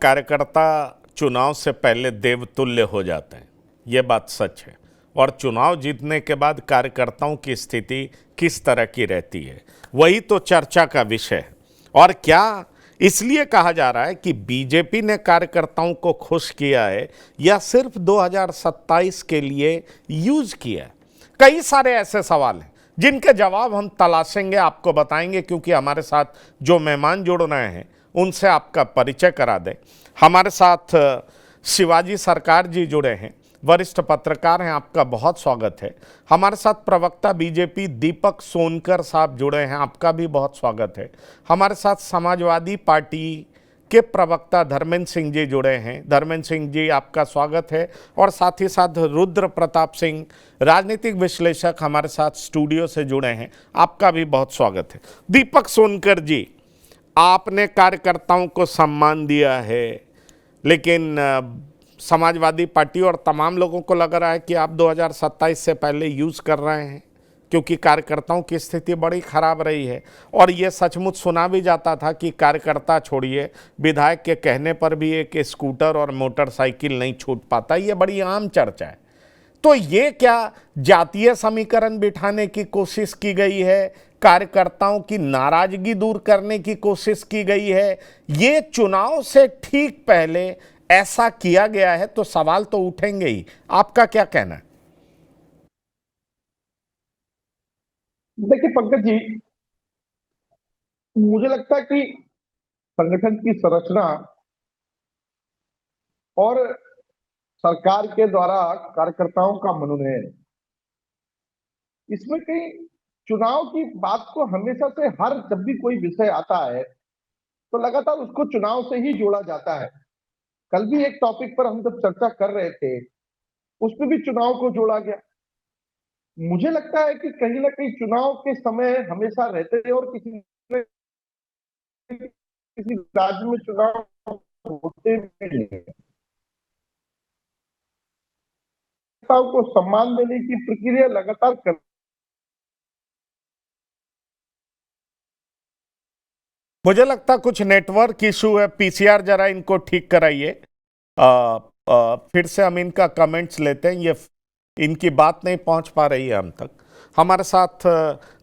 कार्यकर्ता चुनाव से पहले देवतुल्य हो जाते हैं, ये बात सच है। और चुनाव जीतने के बाद कार्यकर्ताओं की स्थिति किस तरह की रहती है, वही तो चर्चा का विषय है। और क्या इसलिए कहा जा रहा है कि बीजेपी ने कार्यकर्ताओं को खुश किया है या सिर्फ 2027 के लिए यूज किया है? कई सारे ऐसे सवाल हैं जिनके जवाब हम तलाशेंगे, आपको बताएंगे, क्योंकि हमारे साथ जो मेहमान जुड़ रहे हैं उनसे आपका परिचय करा दें। हमारे साथ शिवाजी सरकार जी जुड़े हैं, वरिष्ठ पत्रकार हैं, आपका बहुत स्वागत है। हमारे साथ प्रवक्ता बीजेपी दीपक सोनकर साहब जुड़े हैं, आपका भी बहुत स्वागत है। हमारे साथ समाजवादी पार्टी के प्रवक्ता धर्मेंद्र सिंह जी जुड़े हैं। धर्मेंद्र सिंह जी, आपका स्वागत है। और साथ ही साथ रुद्र प्रताप सिंह, राजनीतिक विश्लेषक, हमारे साथ स्टूडियो से जुड़े हैं, आपका भी बहुत स्वागत है। दीपक सोनकर जी, आपने कार्यकर्ताओं को सम्मान दिया है, लेकिन समाजवादी पार्टी और तमाम लोगों को लग रहा है कि आप 2027 से पहले यूज़ कर रहे हैं, क्योंकि कार्यकर्ताओं की स्थिति बड़ी खराब रही है। और ये सचमुच सुना भी जाता था कि कार्यकर्ता छोड़िए, विधायक के कहने पर भी एक स्कूटर और मोटरसाइकिल नहीं छूट पाता, ये बड़ी आम चर्चा है। तो ये क्या जातीय समीकरण बिठाने की कोशिश की गई है, कार्यकर्ताओं की नाराजगी दूर करने की कोशिश की गई है? ये चुनाव से ठीक पहले ऐसा किया गया है तो सवाल तो उठेंगे ही। आपका क्या कहना है? देखिए पंकज जी, मुझे लगता है कि संगठन की संरचना और सरकार के द्वारा कार्यकर्ताओं का मनोनयन, इसमें कहीं चुनाव की बात को हमेशा से, हर जब भी कोई विषय आता है तो लगातार उसको चुनाव से ही जोड़ा जाता है। कल भी एक टॉपिक पर हम जब चर्चा कर रहे थे, उसमें भी चुनाव को जोड़ा गया। मुझे लगता है कि कहीं ना कहीं चुनाव के समय हमेशा रहते हैं और किसी राज्य में चुनाव होते भी हैं। को सम्मान देने की प्रक्रिया लगातार कर। मुझे लगता कुछ नेटवर्क इशू है, पीसीआर जरा इनको ठीक कराइए। फिर से हम इनका कमेंट्स लेते हैं, ये इनकी बात नहीं पहुंच पा रही है हम तक। हमारे साथ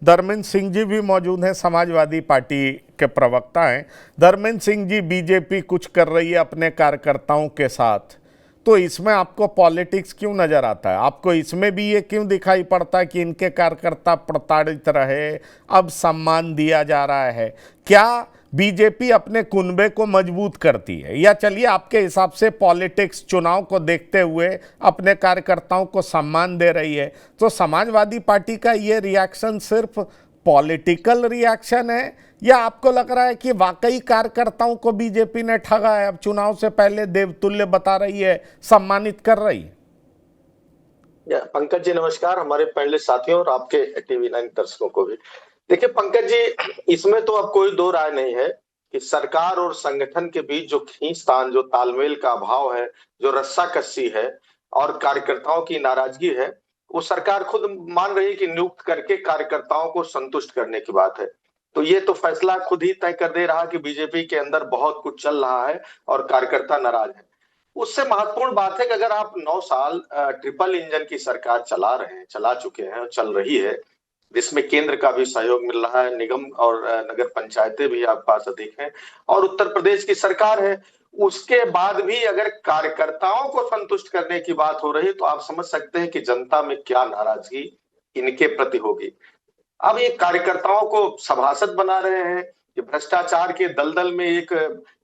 धर्मेंद्र सिंह जी भी मौजूद हैं, समाजवादी पार्टी के प्रवक्ता हैं। धर्मेंद्र सिंह जी, बीजेपी कुछ कर रही है अपने कार्यकर्ताओं के साथ, तो इसमें आपको पॉलिटिक्स क्यों नजर आता है? आपको इसमें भी ये क्यों दिखाई पड़ता है कि इनके कार्यकर्ता प्रताड़ित रहे, अब सम्मान दिया जा रहा है? क्या बीजेपी अपने कुनबे को मजबूत करती है, या चलिए आपके हिसाब से पॉलिटिक्स चुनाव को देखते हुए अपने कार्यकर्ताओं को सम्मान दे रही है? तो समाजवादी पार्टी का ये रिएक्शन सिर्फ पॉलिटिकल रिएक्शन है, या आपको लग रहा है कि वाकई कार्यकर्ताओं को बीजेपी ने ठगा है, अब चुनाव से पहले देवतुल्य बता रही है, सम्मानित कर रही है? पंकज जी नमस्कार, हमारे पैनलिस्ट साथियों और आपके टीवी 9 दर्शकों को भी। देखिए पंकज जी, इसमें तो अब कोई दो राय नहीं है कि सरकार और संगठन के बीच जो खींचतान, जो तालमेल का अभाव है, जो रस्साकसी है और कार्यकर्ताओं की नाराजगी है, वो सरकार खुद मान रही है कि नियुक्त करके कार्यकर्ताओं को संतुष्ट करने की बात है। तो ये तो फैसला खुद ही तय कर दे रहा कि बीजेपी के अंदर बहुत कुछ चल रहा है और कार्यकर्ता नाराज है। उससे महत्वपूर्ण बात है कि अगर आप 9 साल ट्रिपल इंजन की सरकार चला रहे हैं, चला चुके हैं और चल रही है, जिसमें केंद्र का भी सहयोग मिल रहा है, निगम और नगर पंचायतें भी आपके पास अधिक हैं और उत्तर प्रदेश की सरकार है, उसके बाद भी अगर कार्यकर्ताओं को संतुष्ट करने की बात हो रही, तो आप समझ सकते हैं कि जनता में क्या नाराजगी इनके प्रति होगी। अब ये कार्यकर्ताओं को सभासद बना रहे हैं, ये भ्रष्टाचार के दलदल में एक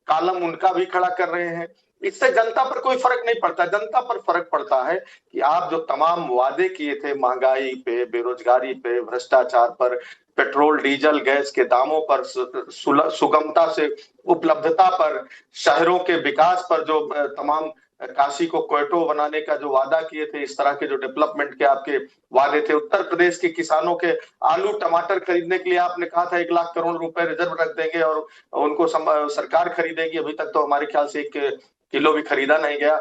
कालम उनका भी खड़ा कर रहे हैं। इससे जनता पर कोई फर्क नहीं पड़ता। जनता पर फर्क पड़ता है कि आप जो तमाम वादे किए थे, महंगाई पे, बेरोजगारी पे, भ्रष्टाचार पर, पेट्रोल डीजल गैस के दामों पर, सुगमता से उपलब्धता पर, शहरों के विकास पर, जो तमाम काशी को क्वेटो बनाने का जो वादा किए थे, इस तरह के जो डेवलपमेंट के आपके वादे थे, उत्तर प्रदेश के किसानों के आलू टमाटर खरीदने के लिए आपने कहा था 1 लाख करोड़ रुपए रिजर्व रख देंगे और उनको सरकार खरीदेगी। अभी तक तो हमारे ख्याल से 1 किलो भी खरीदा नहीं गया।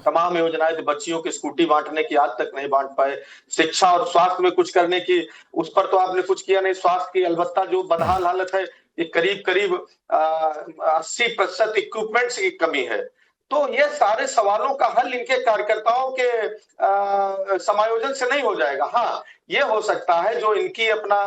तमाम योजनाएं थी, बच्चियों की स्कूटी बांटने की आज तक नहीं बांट पाए। शिक्षा और स्वास्थ्य में कुछ करने की, उस पर तो आपने कुछ किया नहीं। स्वास्थ्य की अलबत्ता जो बदहाल हालत है ये करीब करीब 80% इक्विपमेंट्स की कमी है। तो ये सारे सवालों का हल इनके कार्यकर्ताओं के समायोजन से नहीं हो जाएगा। हाँ, ये हो सकता है जो इनकी अपना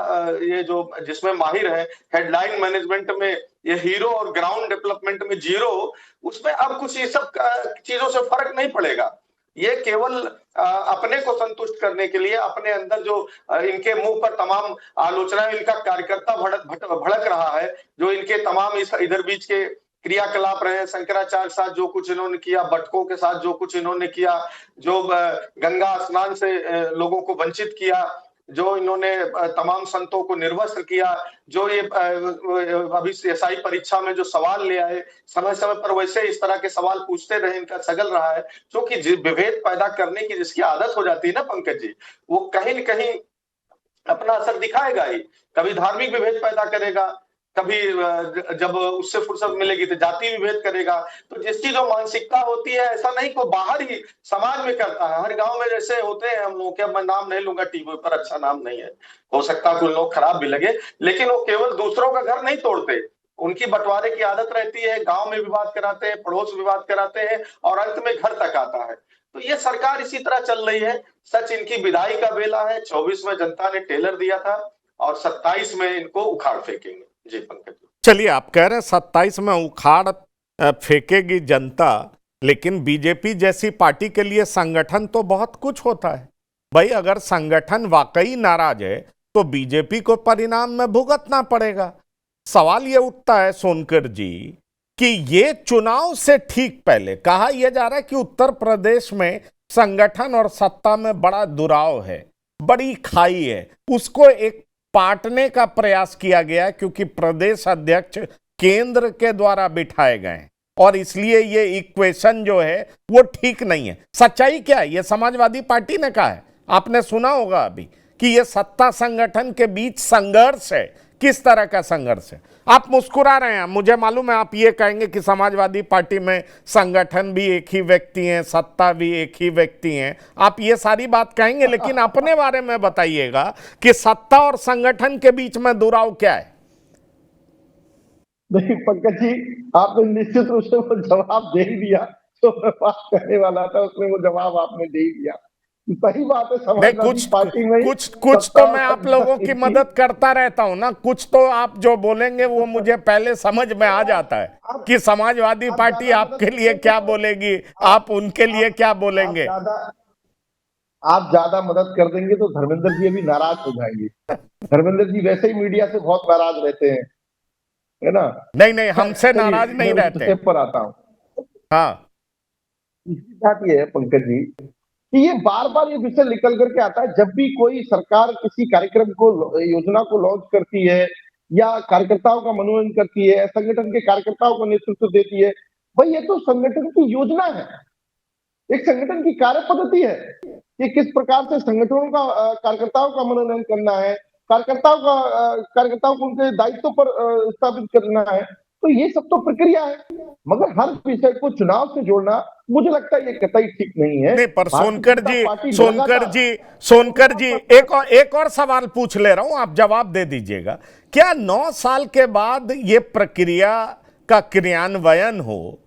ये जो जिसमें माहिर है हेडलाइन मैनेजमेंट में ये हीरो और ग्राउंड डेवलपमेंट में जीरो, उसमें अब कुछ ये सब चीजों से फर्क नहीं पड़ेगा। ये केवल अपने को संतुष्ट करने के लिए अपने अंदर जो इनके मुंह पर तमाम आलोचनाएं इनका कार्यकर्ता भड़क रहा है, जो इनके तमाम इस इधर बीच के क्रियाकलाप रहे, शंकराचार्य के साथ जो कुछ इन्होंने किया, बटकों के साथ जो कुछ इन्होंने किया, जो गंगा स्नान से लोगों को वंचित किया, जो इन्होंने तमाम संतों को निर्वस्त्र किया, जो ये अभी एसआई परीक्षा में जो सवाल ले आए, समय समय पर वैसे इस तरह के सवाल पूछते रहे, इनका सगल रहा है, क्योंकि विभेद पैदा करने की जिसकी आदत हो जाती है ना पंकज जी, वो कहीं न कहीं अपना असर दिखाएगा ही। कभी धार्मिक विभेद पैदा करेगा, कभी जब उससे फुर्सत मिलेगी तो जाति विभेद करेगा। तो जिसकी जो मानसिकता होती है, ऐसा नहीं को बाहर ही समाज में करता है। हर गांव में जैसे होते हैं हम लोग के, मैं नाम नहीं लूंगा टीवी पर, अच्छा नाम नहीं है, हो सकता है कुछ लोग खराब भी लगे, लेकिन वो केवल दूसरों का घर नहीं तोड़ते, उनकी बंटवारे की आदत रहती है, गांव में विवाद कराते हैं, पड़ोस विवाद कराते हैं और अंत में घर तक आता है। तो ये सरकार इसी तरह चल रही है। सच इनकी विदाई का बेला है। 24 में जनता ने टेलर दिया था और 27 में इनको उखाड़ फेंकेंगे। जी पंकज। चलिए, आप कह रहे हैं 27 में उखाड़ फेंकेगी जनता, लेकिन बीजेपी जैसी पार्टी के लिए संगठन तो बहुत कुछ होता है भाई। अगर संगठन वाकई नाराज है तो बीजेपी को परिणाम में भुगतना पड़ेगा। सवाल ये उठता है सोनकर जी कि ये चुनाव से ठीक पहले कहा यह जा रहा है कि उत्तर प्रदेश में संगठन और सत्ता में बड़ा दुराव है, बड़ी खाई है, उसको एक पाटने का प्रयास किया गया क्योंकि प्रदेश अध्यक्ष केंद्र के द्वारा बिठाए गए और इसलिए ये इक्वेशन जो है वो ठीक नहीं है। सच्चाई क्या है? ये समाजवादी पार्टी ने कहा है, आपने सुना होगा अभी कि ये सत्ता संगठन के बीच संघर्ष है। किस तरह का संघर्ष है? आप मुस्कुरा रहे हैं, मुझे मालूम है आप ये कहेंगे कि समाजवादी पार्टी में संगठन भी एक ही व्यक्ति हैं, सत्ता भी एक ही व्यक्ति हैं, आप ये सारी बात कहेंगे, लेकिन अपने बारे में बताइएगा कि सत्ता और संगठन के बीच में दुराव क्या है? नहीं पंकज जी, आपने निश्चित रूप से वो जवाब दे ही दिया जो मैं बात करने वाला था, उसमें वो जवाब आपने दे ही दिया। सही बात है, समाजवादी पार्टी में कुछ तो मैं आप लोगों की मदद करता रहता हूं ना, कुछ तो आप जो बोलेंगे वो मुझे पहले समझ में आ जाता है कि समाजवादी पार्टी आपके लिए क्या बोलेगी, आप उनके लिए क्या बोलेंगे। आप ज्यादा मदद कर देंगे तो धर्मेंद्र जी अभी नाराज हो जाएंगे। धर्मेंद्र जी वैसे ही मीडिया से बहुत नाराज रहते हैं, है ना? नहीं, हमसे नाराज नहीं रहते। पर आता हूँ। हाँ, इसकी बात ये है पंकज जी कि ये बार बार ये विषय निकल करके आता है जब भी कोई सरकार किसी कार्यक्रम को, योजना को लॉन्च करती है या कार्यकर्ताओं का मनोनयन करती है, संगठन के कार्यकर्ताओं को नेतृत्व देती है। भाई ये तो संगठन की योजना है, एक संगठन की कार्य पद्धति है कि किस प्रकार से संगठनों का कार्यकर्ताओं का मनोनयन करना है, कार्यकर्ताओं को उनके दायित्व पर स्थापित करना है। तो ये सब तो प्रक्रिया है, मगर हर विषय को चुनाव से जोड़ना मुझे लगता है ये कतई ठीक नहीं है। नहीं, पर सोनकर जी एक और सवाल पूछ ले रहा हूं, आप जवाब दे दीजिएगा। क्या 9 साल के बाद ये प्रक्रिया का क्रियान्वयन हो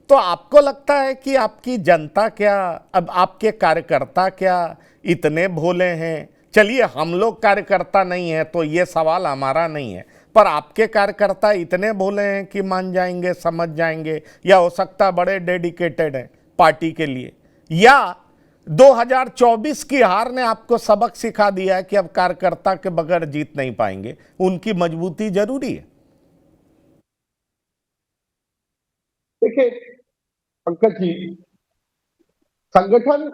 तो आपको लगता है कि आपकी जनता क्या, अब आपके कार्यकर्ता क्या इतने भोले हैं? चलिए, हम लोग कार्यकर्ता नहीं है तो ये सवाल हमारा नहीं है, पर आपके कार्यकर्ता इतने भोले हैं कि मान जाएंगे, समझ जाएंगे, या हो सकता है बड़े डेडिकेटेड हैं पार्टी के लिए, या 2024 की हार ने आपको सबक सिखा दिया है कि अब कार्यकर्ता के बगैर जीत नहीं पाएंगे, उनकी मजबूती जरूरी है? देखिए पंकज जी, संगठन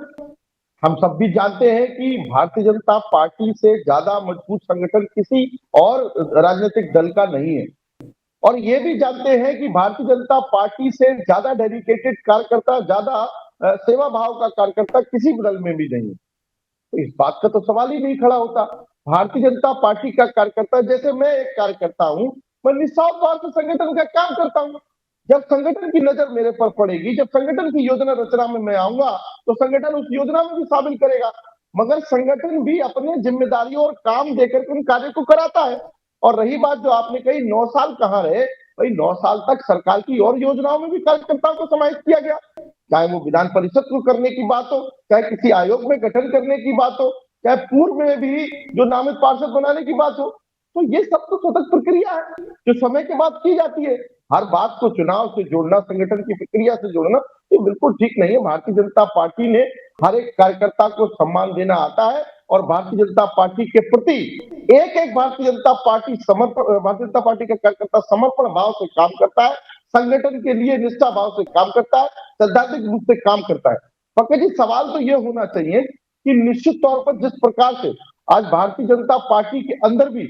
हम सब भी जानते हैं कि भारतीय जनता पार्टी से ज्यादा मजबूत संगठन किसी और राजनीतिक दल का नहीं है, और ये भी जानते हैं कि भारतीय जनता पार्टी से ज्यादा डेडिकेटेड कार्यकर्ता, ज्यादा सेवा भाव का कार्यकर्ता किसी दल में भी नहीं है। तो इस बात का तो सवाल ही नहीं खड़ा होता। भारतीय जनता पार्टी का कार्यकर्ता, जैसे मैं एक कार्यकर्ता हूं, मैं निस्वार्थ भाव से संगठन का काम करता हूं। जब संगठन की नजर मेरे पर पड़ेगी, जब संगठन की योजना रचना में मैं आऊंगा तो संगठन उस योजना में भी शामिल करेगा, मगर संगठन भी अपने जिम्मेदारियों और काम देकर के उन कार्य को कराता है। और रही बात जो आपने कही 9 साल कहाँ रहे, भाई 9 साल तक सरकार की और योजनाओं में भी कार्यकर्ताओं को समाहित किया गया, चाहे वो विधान परिषद को करने की बात हो, चाहे किसी आयोग में गठन करने की बात हो, चाहे पूर्व में भी जो नामित पार्षद बनाने की बात हो। तो ये सब तो सतत प्रक्रिया है जो समय के बाद की जाती है। हर बात को चुनाव से जोड़ना, संगठन की प्रक्रिया से जोड़ना, ये बिल्कुल ठीक नहीं है। भारतीय जनता पार्टी ने हर एक कार्यकर्ता को सम्मान देना आता है और भारतीय जनता पार्टी के प्रति एक एक भारतीय जनता पार्टी का कार्यकर्ता समर्पण भाव से काम करता है, संगठन के लिए निष्ठा भाव से काम करता है, सैद्धांतिक रूप से काम करता है। पंकज जी, सवाल तो ये होना चाहिए कि निश्चित तौर पर जिस प्रकार से आज भारतीय जनता पार्टी के अंदर भी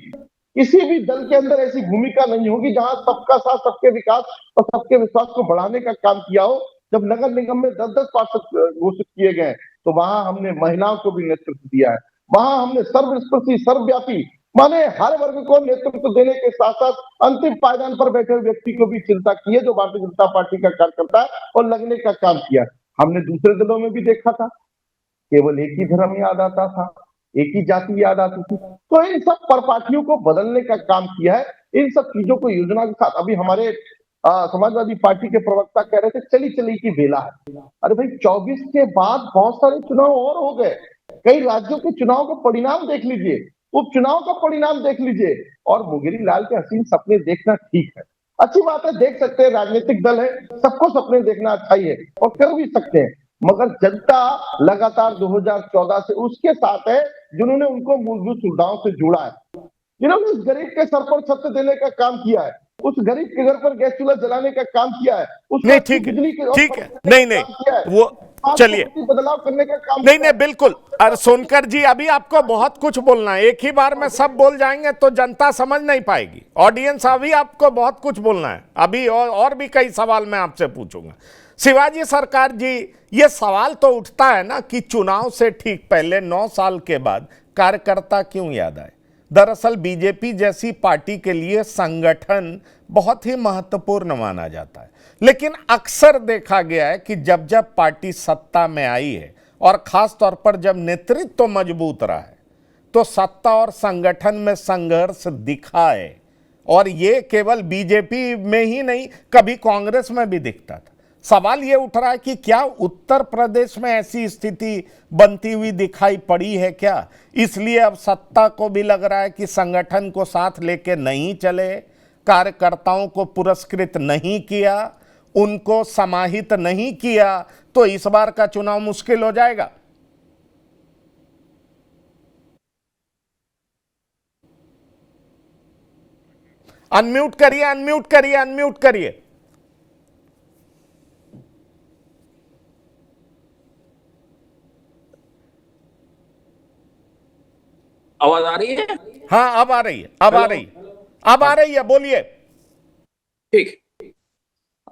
किसी भी दल के अंदर ऐसी भूमिका नहीं होगी जहां सबका साथ, सबके विकास और सबके विश्वास को बढ़ाने का काम किया हो। जब नगर निगम में 10-10 पार्षद घोषित किए गए तो वहां हमने महिलाओं को भी नेतृत्व दिया है, वहां हमने सर्वस्पर्शी, सर्वव्यापी माने हर वर्ग को नेतृत्व देने के साथ साथ अंतिम पायदान पर बैठे व्यक्ति को भी चिंता की है जो भारतीय जनता पार्टी का कार्यकर्ता है और लगने का काम किया। हमने दूसरे दलों में भी देखा था, केवल एक ही धर्म याद आता था, एक ही जाति याद आती थी। तो इन सब परपाटियों को बदलने का काम किया है, इन सब चीजों को योजना के साथ। अभी हमारे समाजवादी पार्टी के प्रवक्ता कह रहे थे चली चली की बेला है। अरे भाई 24 के बाद बहुत सारे चुनाव और हो गए, कई राज्यों के चुनाव का परिणाम देख लीजिए, उपचुनाव का परिणाम देख लीजिए, और मुंगेरी लाल के हसीन सपने देखना ठीक है, अच्छी बात है, देख सकते हैं, राजनीतिक दल है, सबको सपने देखना अच्छा ही है और कर भी सकते हैं। मगर जनता लगातार 2014 से उसके साथ है जिन्होंने उनको मूलभूत सुविधाओं से जोड़ा है, जिन्होंने उस गरीब के सर पर छत देने का काम किया है, उस गरीब के घर पर गैस चूल्हा जलाने का काम किया है, उस नहीं ठीक है, ठीक है, नहीं नहीं वो चलिए, बदलाव करने का काम नहीं नहीं बिल्कुल। और सोनकर जी, अभी आपको बहुत कुछ बोलना है, एक ही बार में सब बोल जाएंगे तो जनता समझ नहीं पाएगी, ऑडियंस, अभी आपको बहुत कुछ बोलना है, अभी और भी कई सवाल मैं आपसे पूछूंगा। शिवाजी सरकार जी, ये सवाल तो उठता है ना कि चुनाव से ठीक पहले 9 साल के बाद कार्यकर्ता क्यों याद आए। दरअसल बीजेपी जैसी पार्टी के लिए संगठन बहुत ही महत्वपूर्ण माना जाता है, लेकिन अक्सर देखा गया है कि जब जब पार्टी सत्ता में आई है और खास तौर पर जब नेतृत्व तो मजबूत रहा है तो सत्ता और संगठन में संघर्ष दिखा है, और ये केवल बीजेपी में ही नहीं, कभी कांग्रेस में भी दिखता था। सवाल ये उठ रहा है कि क्या उत्तर प्रदेश में ऐसी स्थिति बनती हुई दिखाई पड़ी है क्या, इसलिए अब सत्ता को भी लग रहा है कि संगठन को साथ लेके नहीं चले, कार्यकर्ताओं को पुरस्कृत नहीं किया, उनको समाहित नहीं किया, तो इस बार का चुनाव मुश्किल हो जाएगा। अनम्यूट करिए, अनम्यूट करिए, अनम्यूट करिए। आवाज आ रही है? हाँ, अब आ रही है, अब आ रही है, अब आ रही है, बोलिए। ठीक,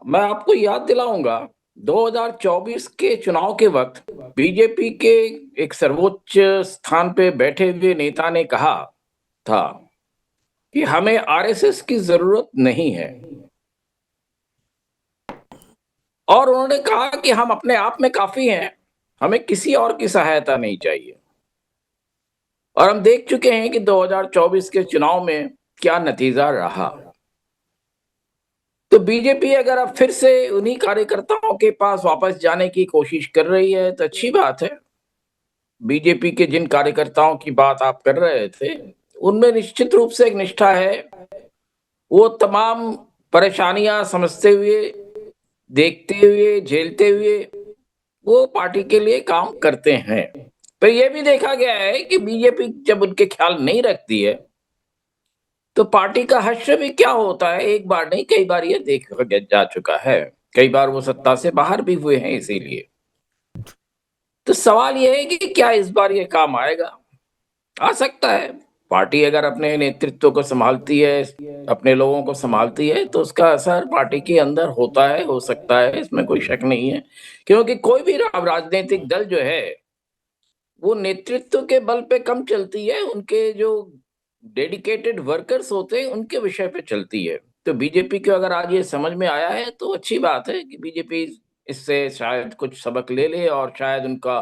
मैं आपको याद दिलाऊंगा 2024 के चुनाव के वक्त बीजेपी के एक सर्वोच्च स्थान पे बैठे हुए नेता ने कहा था कि हमें आरएसएस की जरूरत नहीं है, और उन्होंने कहा कि हम अपने आप में काफी हैं, हमें किसी और की सहायता नहीं चाहिए। और हम देख चुके हैं कि 2024 के चुनाव में क्या नतीजा रहा। तो बीजेपी अगर अब फिर से उन्हीं कार्यकर्ताओं के पास वापस जाने की कोशिश कर रही है तो अच्छी बात है। बीजेपी के जिन कार्यकर्ताओं की बात आप कर रहे थे उनमें निश्चित रूप से एक निष्ठा है, वो तमाम परेशानियां समझते हुए, देखते हुए, झेलते हुए वो पार्टी के लिए काम करते हैं। पर यह भी देखा गया है कि बीजेपी जब उनके ख्याल नहीं रखती है तो पार्टी का हश्र भी क्या होता है, एक बार नहीं कई बार ये देखा जा चुका है, कई बार वो सत्ता से बाहर भी हुए हैं। इसीलिए तो सवाल ये है कि क्या इस बार ये काम आएगा। आ सकता है, पार्टी अगर अपने नेतृत्व को संभालती है, अपने लोगों को संभालती है, तो उसका असर पार्टी के अंदर होता है, हो सकता है, इसमें कोई शक नहीं है। क्योंकि कोई भी राजनीतिक दल जो है वो नेतृत्व के बल पे कम चलती है, उनके जो डेडिकेटेड वर्कर्स होते हैं उनके विषय पे चलती है। तो बीजेपी को अगर आज ये समझ में आया है तो अच्छी बात है कि बीजेपी इससे शायद कुछ सबक ले ले और शायद उनका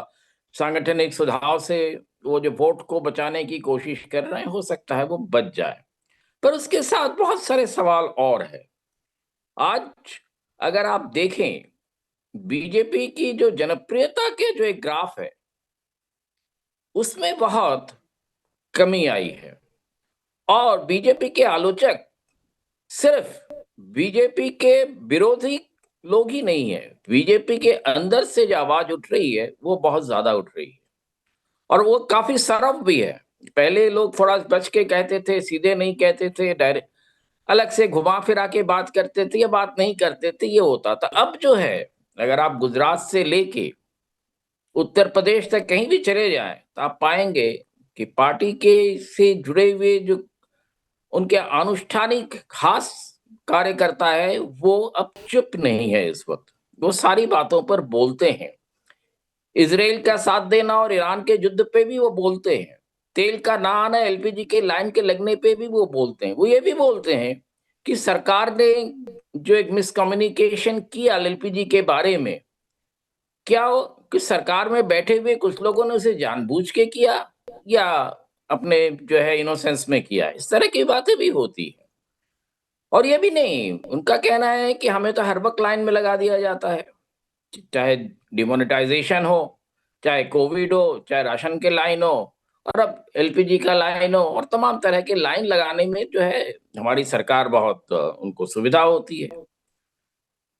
सांगठनिक सुधार से वो जो वोट को बचाने की कोशिश कर रहे हैं, हो सकता है वो बच जाए। पर उसके साथ बहुत सारे सवाल और है। आज अगर आप देखें, बीजेपी की जो जनप्रियता के जो एक ग्राफ है, उसमें बहुत कमी आई है। और बीजेपी के आलोचक सिर्फ बीजेपी के विरोधी लोग ही नहीं है, बीजेपी के अंदर से जो आवाज उठ रही है वो बहुत ज्यादा उठ रही है, और वो काफी सरफ भी है। पहले लोग थोड़ा बच के कहते थे, सीधे नहीं कहते थे, डायरेक्ट अलग से घुमा फिरा के बात करते थे या बात नहीं करते थे, ये होता था। अब जो है, अगर आप गुजरात से लेके उत्तर प्रदेश तक कहीं भी चले जाएं तो आप पाएंगे कि पार्टी के से जुड़े हुए जो उनके आनुष्ठानिक खास कार्यकर्ता है, वो अब चुप नहीं है। इस वक्त वो सारी बातों पर बोलते हैं। इजराइल का साथ देना और ईरान के युद्ध पे भी वो बोलते हैं। तेल का ना आना, एलपीजी के लाइन के लगने पे भी वो बोलते हैं। वो ये भी बोलते हैं कि सरकार ने जो एक मिसकम्युनिकेशन किया एलपीजी के बारे में, क्या कि सरकार में बैठे हुए कुछ लोगों ने उसे जानबूझ के किया या अपने जो है इनोसेंस में किया, इस तरह की बातें भी होती है। और ये भी नहीं, उनका कहना है कि हमें तो हर वक्त लाइन में लगा दिया जाता है, चाहे डिमोनेटाइजेशन हो, चाहे कोविड हो, चाहे राशन के लाइन हो, और अब एलपीजी का लाइन हो, और तमाम तरह के लाइन लगाने में जो है हमारी सरकार बहुत उनको सुविधा होती है।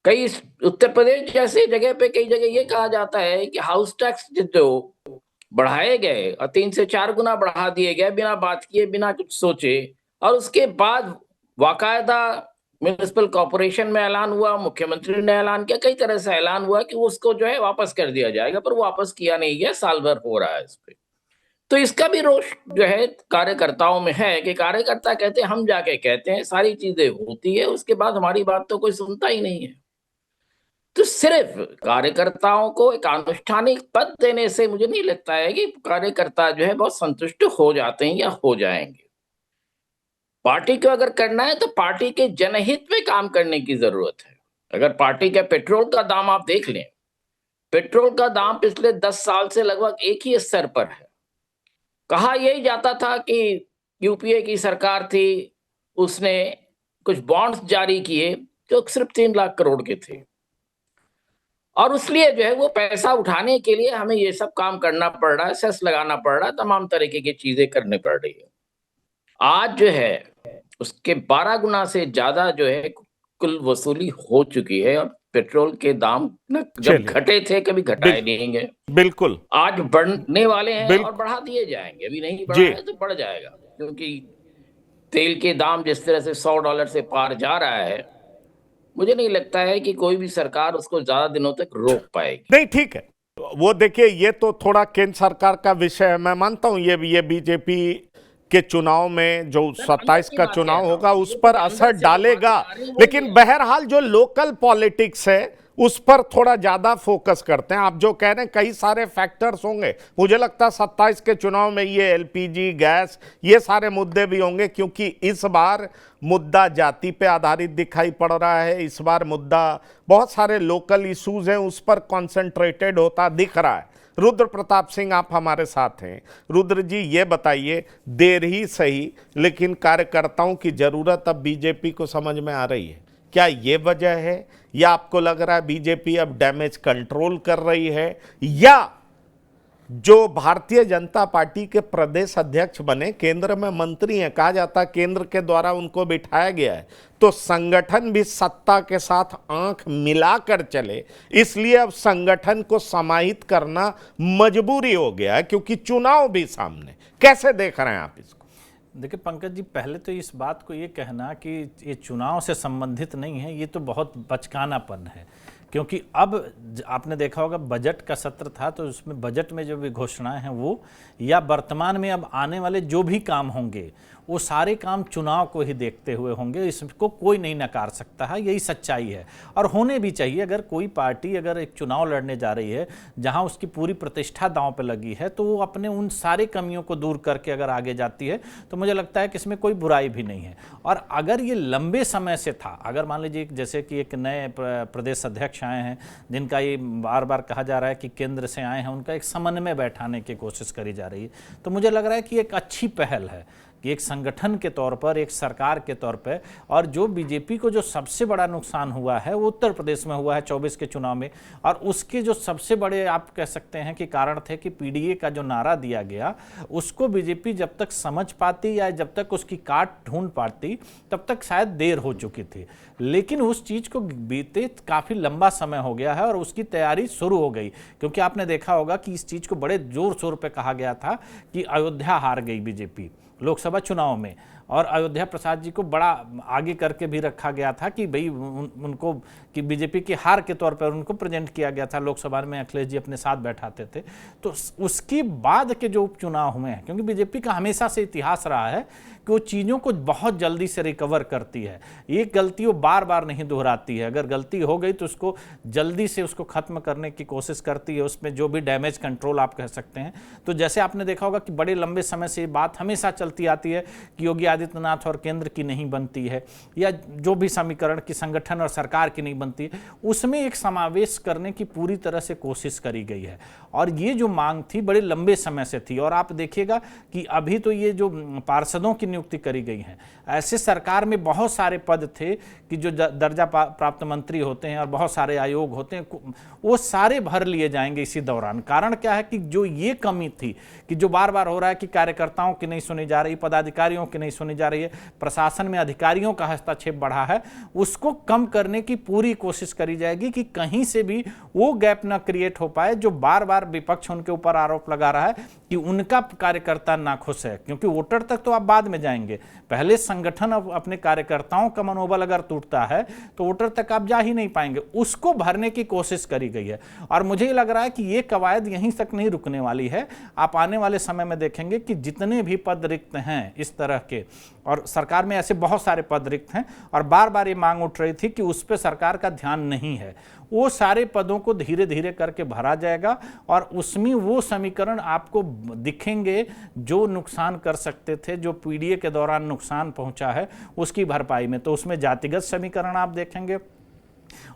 कई उत्तर प्रदेश जैसे जगह पे कई जगह ये कहा जाता है कि हाउस टैक्स जो बढ़ाए गए और 3 से 4 गुना बढ़ा दिए गए बिना बात किए, बिना कुछ सोचे, और उसके बाद बाकायदा म्युनिसिपल कॉर्पोरेशन में ऐलान हुआ, मुख्यमंत्री ने ऐलान किया, कई तरह से ऐलान हुआ कि उसको जो है वापस कर दिया जाएगा, पर वो वापस किया नहीं गया। साल भर हो रहा है इस पे। तो इसका भी रोष जो है कार्यकर्ताओं में है कि कार्यकर्ता कहते हैं, हम जाके कहते हैं, सारी चीजें होती है, उसके बाद हमारी बात तो कोई सुनता ही नहीं है। तो सिर्फ कार्यकर्ताओं को एक आनुष्ठानिक पद देने से मुझे नहीं लगता है कि कार्यकर्ता जो है बहुत संतुष्ट हो जाते हैं या हो जाएंगे। पार्टी को अगर करना है तो पार्टी के जनहित में काम करने की जरूरत है। अगर पार्टी का पेट्रोल का दाम आप देख लें, पेट्रोल का दाम पिछले 10 साल से लगभग एक ही स्तर पर है। कहा यही जाता था कि यूपीए की सरकार थी, उसने कुछ बॉन्ड्स जारी किए जो सिर्फ 3 लाख करोड़ के थे, और उसलिए जो है वो पैसा उठाने के लिए हमें ये सब काम करना पड़ रहा है, सेस लगाना पड़ रहा है, तमाम तरीके की चीजें करनी पड़ रही है। आज जो है उसके 12 गुना से ज्यादा जो है कुल वसूली हो चुकी है, और पेट्रोल के दाम न जब चलिए। घटे थे कभी घटाए नहीं गए, बिल्कुल आज बढ़ने वाले हैं बिल्कुल। और बढ़ा दिए जाएंगे। अभी नहीं बढ़ा जी। है तो बढ़ जाएगा, क्योंकि तेल के दाम जिस तरह से $100 से पार जा रहा है, मुझे नहीं लगता है कि कोई भी सरकार उसको ज्यादा दिनों तक रोक पाएगी। नहीं, ठीक है, वो देखिए, ये तो थोड़ा केंद्र सरकार का विषय है। मैं मानता हूं ये बीजेपी के चुनाव में जो 27 का चुनाव होगा उस पर असर डालेगा, लेकिन बहरहाल जो लोकल पॉलिटिक्स है उस पर थोड़ा ज्यादा फोकस करते हैं। आप जो कह रहे हैं कई सारे फैक्टर्स होंगे, मुझे लगता है 27 के चुनाव में ये एलपीजी, गैस, ये सारे मुद्दे भी होंगे, क्योंकि इस बार मुद्दा जाति पे आधारित दिखाई पड़ रहा है। इस बार मुद्दा बहुत सारे लोकल इश्यूज हैं उस पर कॉन्सेंट्रेटेड होता दिख रहा है। रुद्र प्रताप सिंह, आप हमारे साथ हैं। रुद्र जी, ये बताइए, देर ही सही लेकिन कार्यकर्ताओं की जरूरत अब बीजेपी को समझ में आ रही है, क्या ये वजह है, या आपको लग रहा है बीजेपी अब डैमेज कंट्रोल कर रही है, या जो भारतीय जनता पार्टी के प्रदेश अध्यक्ष बने, केंद्र में मंत्री हैं, कहा जाता है केंद्र के द्वारा उनको बिठाया गया है, तो संगठन भी सत्ता के साथ आंख मिलाकर चले, इसलिए अब संगठन को समाहित करना मजबूरी हो गया है क्योंकि चुनाव भी सामने। कैसे देख रहे हैं आप इसको? देखिए पंकज जी, पहले तो इस बात को ये कहना कि ये चुनाव से संबंधित नहीं है, ये तो बहुत बचकानापन है, क्योंकि अब आपने देखा होगा बजट का सत्र था, तो उसमें बजट में जो भी घोषणाएं हैं वो, या वर्तमान में अब आने वाले जो भी काम होंगे वो सारे काम चुनाव को ही देखते हुए होंगे। इसको कोई नहीं नकार सकता है, यही सच्चाई है और होने भी चाहिए। अगर कोई पार्टी अगर एक चुनाव लड़ने जा रही है जहां उसकी पूरी प्रतिष्ठा दांव पे लगी है, तो वो अपने उन सारे कमियों को दूर करके अगर आगे जाती है तो मुझे लगता है कि इसमें कोई बुराई भी नहीं है। और अगर ये लंबे समय से था, अगर मान लीजिए जैसे कि एक नए प्रदेश अध्यक्ष आए हैं जिनका ये बार बार कहा जा रहा है कि केंद्र से आए हैं, उनका एक समन्वय बैठाने की कोशिश करी जा रही है, तो मुझे लग रहा है कि एक अच्छी पहल है कि एक संगठन के तौर पर, एक सरकार के तौर पर, और जो बीजेपी को जो सबसे बड़ा नुकसान हुआ है वो उत्तर प्रदेश में हुआ है 24 के चुनाव में, और उसके जो सबसे बड़े आप कह सकते हैं कि कारण थे कि पीडीए का जो नारा दिया गया उसको बीजेपी जब तक समझ पाती या जब तक उसकी काट ढूंढ पाती तब तक शायद देर हो चुकी थी। लेकिन उस चीज को बीते काफी लंबा समय हो गया है और उसकी तैयारी शुरू हो गई, क्योंकि आपने देखा होगा कि इस चीज को बड़े जोर शोर पे कहा गया था कि अयोध्या हार गई बीजेपी लोकसभा चुनाव में, और अयोध्या प्रसाद जी को बड़ा आगे करके भी रखा गया था कि भाई उनको कि बीजेपी की हार के तौर पर उनको प्रेजेंट किया गया था लोकसभा में, अखिलेश जी अपने साथ बैठाते थे। तो उसके बाद के जो उपचुनाव हुए हैं, क्योंकि बीजेपी का हमेशा से इतिहास रहा है कि वो चीज़ों को बहुत जल्दी से रिकवर करती है, एक गलती वो बार बार नहीं दोहराती है। अगर गलती हो गई तो उसको जल्दी से उसको खत्म करने की कोशिश करती है, उसमें जो भी डैमेज कंट्रोल आप कह सकते हैं। तो जैसे आपने देखा होगा कि बड़े लंबे समय से ये बात हमेशा चलती आती है कि योगी आदित्यनाथ और केंद्र की नहीं बनती है, या जो भी समीकरण की संगठन और सरकार की नहीं बनती है, उसमें एक समावेश करने की पूरी तरह से कोशिश करी गई है। और ये जो मांग थी बड़े लंबे समय से थी। और आप देखिएगा कि अभी तो ये जो पार्षदों की नियुक्ति करी गई है, ऐसे सरकार में बहुत सारे पद थे कि जो दर्जा प्राप्त मंत्री होते हैं और बहुत सारे आयोग होते हैं, वो सारे भर लिए जाएंगे इसी दौरान। कारण क्या है कि जो ये कमी थी कि जो बार बार हो रहा है कि कार्यकर्ताओं की नहीं सुनी जा रही, पदाधिकारियों की नहीं सुनी जा रही है, प्रशासन में अधिकारियों का हस्तक्षेप बढ़ा है, उसको कम करने की पूरी कोशिश करी जाएगी कि कहीं से भी वो गैप ना क्रिएट हो पाए जो बार बार विपक्ष उनके ऊपर आरोप लगा रहा है कि उनका कार्यकर्ता नाखुश है। क्योंकि वोटर तक तो आप बाद में जाएंगे, पहले संगठन अपने कार्यकर्ताओं का मनोबल अगर टूटता है तो वोटर तक आप जा ही नहीं पाएंगे। उसको भरने की कोशिश करी गई है और मुझे लग रहा है कि ये कवायद यहीं तक नहीं रुकने वाली है। आप आने वाले समय में देखेंगे कि जितने भी पद रिक्त हैं इस तरह के, और सरकार में ऐसे बहुत सारे पद रिक्त हैं और बार बार ये मांग उठ रही थी कि उस पर सरकार का ध्यान नहीं है, वो सारे पदों को धीरे धीरे करके भरा जाएगा और उसमें वो समीकरण आपको दिखेंगे जो नुकसान कर सकते थे, जो पीडीए के दौरान नुकसान पहुंचा है उसकी भरपाई में। तो उसमें जातिगत समीकरण आप देखेंगे,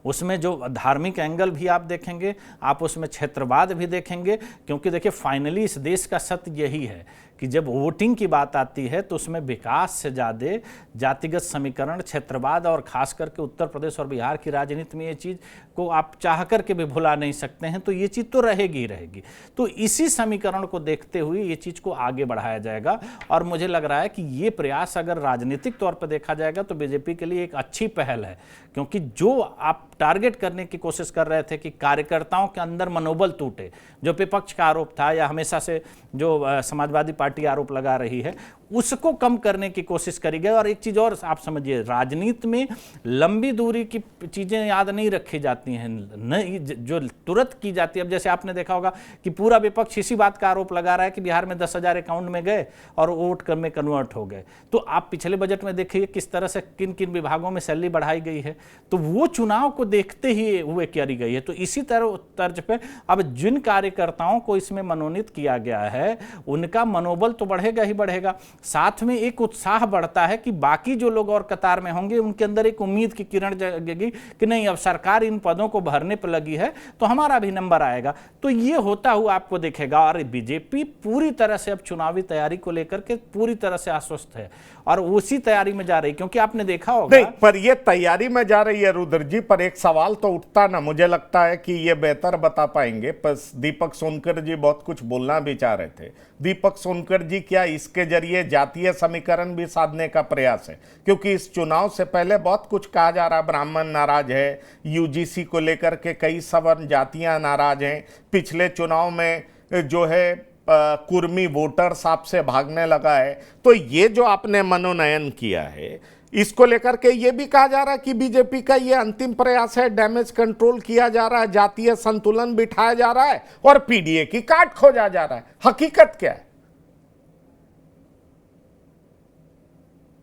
उसमें जो धार्मिक एंगल भी आप देखेंगे, आप उसमें क्षेत्रवाद भी देखेंगे। क्योंकि देखिए फाइनली इस देश का सत्य यही है कि जब वोटिंग की बात आती है तो उसमें विकास से ज़्यादा जातिगत समीकरण, क्षेत्रवाद और खास करके उत्तर प्रदेश और बिहार की राजनीति में ये चीज़ को आप चाह कर के भी भुला नहीं सकते हैं। तो ये चीज़ तो रहेगी ही रहेगी। तो इसी समीकरण को देखते हुए ये चीज़ को आगे बढ़ाया जाएगा और मुझे लग रहा है कि ये प्रयास अगर राजनीतिक तौर पर देखा जाएगा तो बीजेपी के लिए एक अच्छी पहल है। क्योंकि जो आप टारगेट करने की कोशिश कर रहे थे कि कार्यकर्ताओं के अंदर मनोबल टूटे, जो विपक्ष का आरोप था या हमेशा से जो समाजवादी पार्टी आरोप लगा रही है, उसको कम करने की कोशिश करी गई। और एक चीज़ और आप समझिए, राजनीति में लंबी दूरी की चीज़ें याद नहीं रखी जाती हैं, नहीं जो तुरंत की जाती है। अब जैसे आपने देखा होगा कि पूरा विपक्ष इसी बात का आरोप लगा रहा है कि बिहार में 10,000 अकाउंट में गए और वोट में कन्वर्ट हो गए। तो आप पिछले बजट में देखिए किस तरह से किन किन विभागों में सैलरी बढ़ाई गई है, तो वो चुनाव को देखते ही हुए करी गई है। तो इसी तरह तर्ज पे अब जिन कार्यकर्ताओं को इसमें मनोनीत किया गया है उनका मनोबल तो बढ़ेगा ही बढ़ेगा, साथ में एक उत्साह बढ़ता है कि बाकी जो लोग और कतार में होंगे उनके अंदर एक उम्मीद की किरण जगेगी कि नहीं, अब सरकार इन पदों को भरने पर लगी है तो हमारा भी नंबर आएगा। तो ये होता हुआ आपको दिखेगा। और बीजेपी पूरी तरह से अब चुनावी तैयारी को लेकर के पूरी तरह से आश्वस्त है और उसी तैयारी में जा रही, क्योंकि आपने देखा होगा। नहीं, पर ये तैयारी में जा रही है रुद्र जी, पर एक सवाल तो उठता ना, मुझे लगता है कि ये बेहतर बता पाएंगे। पर दीपक सोनकर जी बहुत कुछ बोलना भी चाह रहे थे। दीपक सोनकर जी, क्या इसके जरिए जातीय समीकरण भी साधने का प्रयास है? क्योंकि इस चुनाव से पहले बहुत कुछ कहा जा रहा, ब्राह्मण नाराज है, यूजीसी को लेकर के कई सवर्ण जातियां नाराज हैं, पिछले चुनाव में जो है कुर्मी वोटर्स आपसे भागने लगा है। तो ये जो आपने मनोनयन किया है इसको लेकर के ये भी कहा जा रहा है कि बीजेपी का ये अंतिम प्रयास है, डैमेज कंट्रोल किया जा रहा है, जातीय संतुलन बिठाया जा रहा है और पीडीए की काट खोजा जा रहा है। हकीकत क्या है?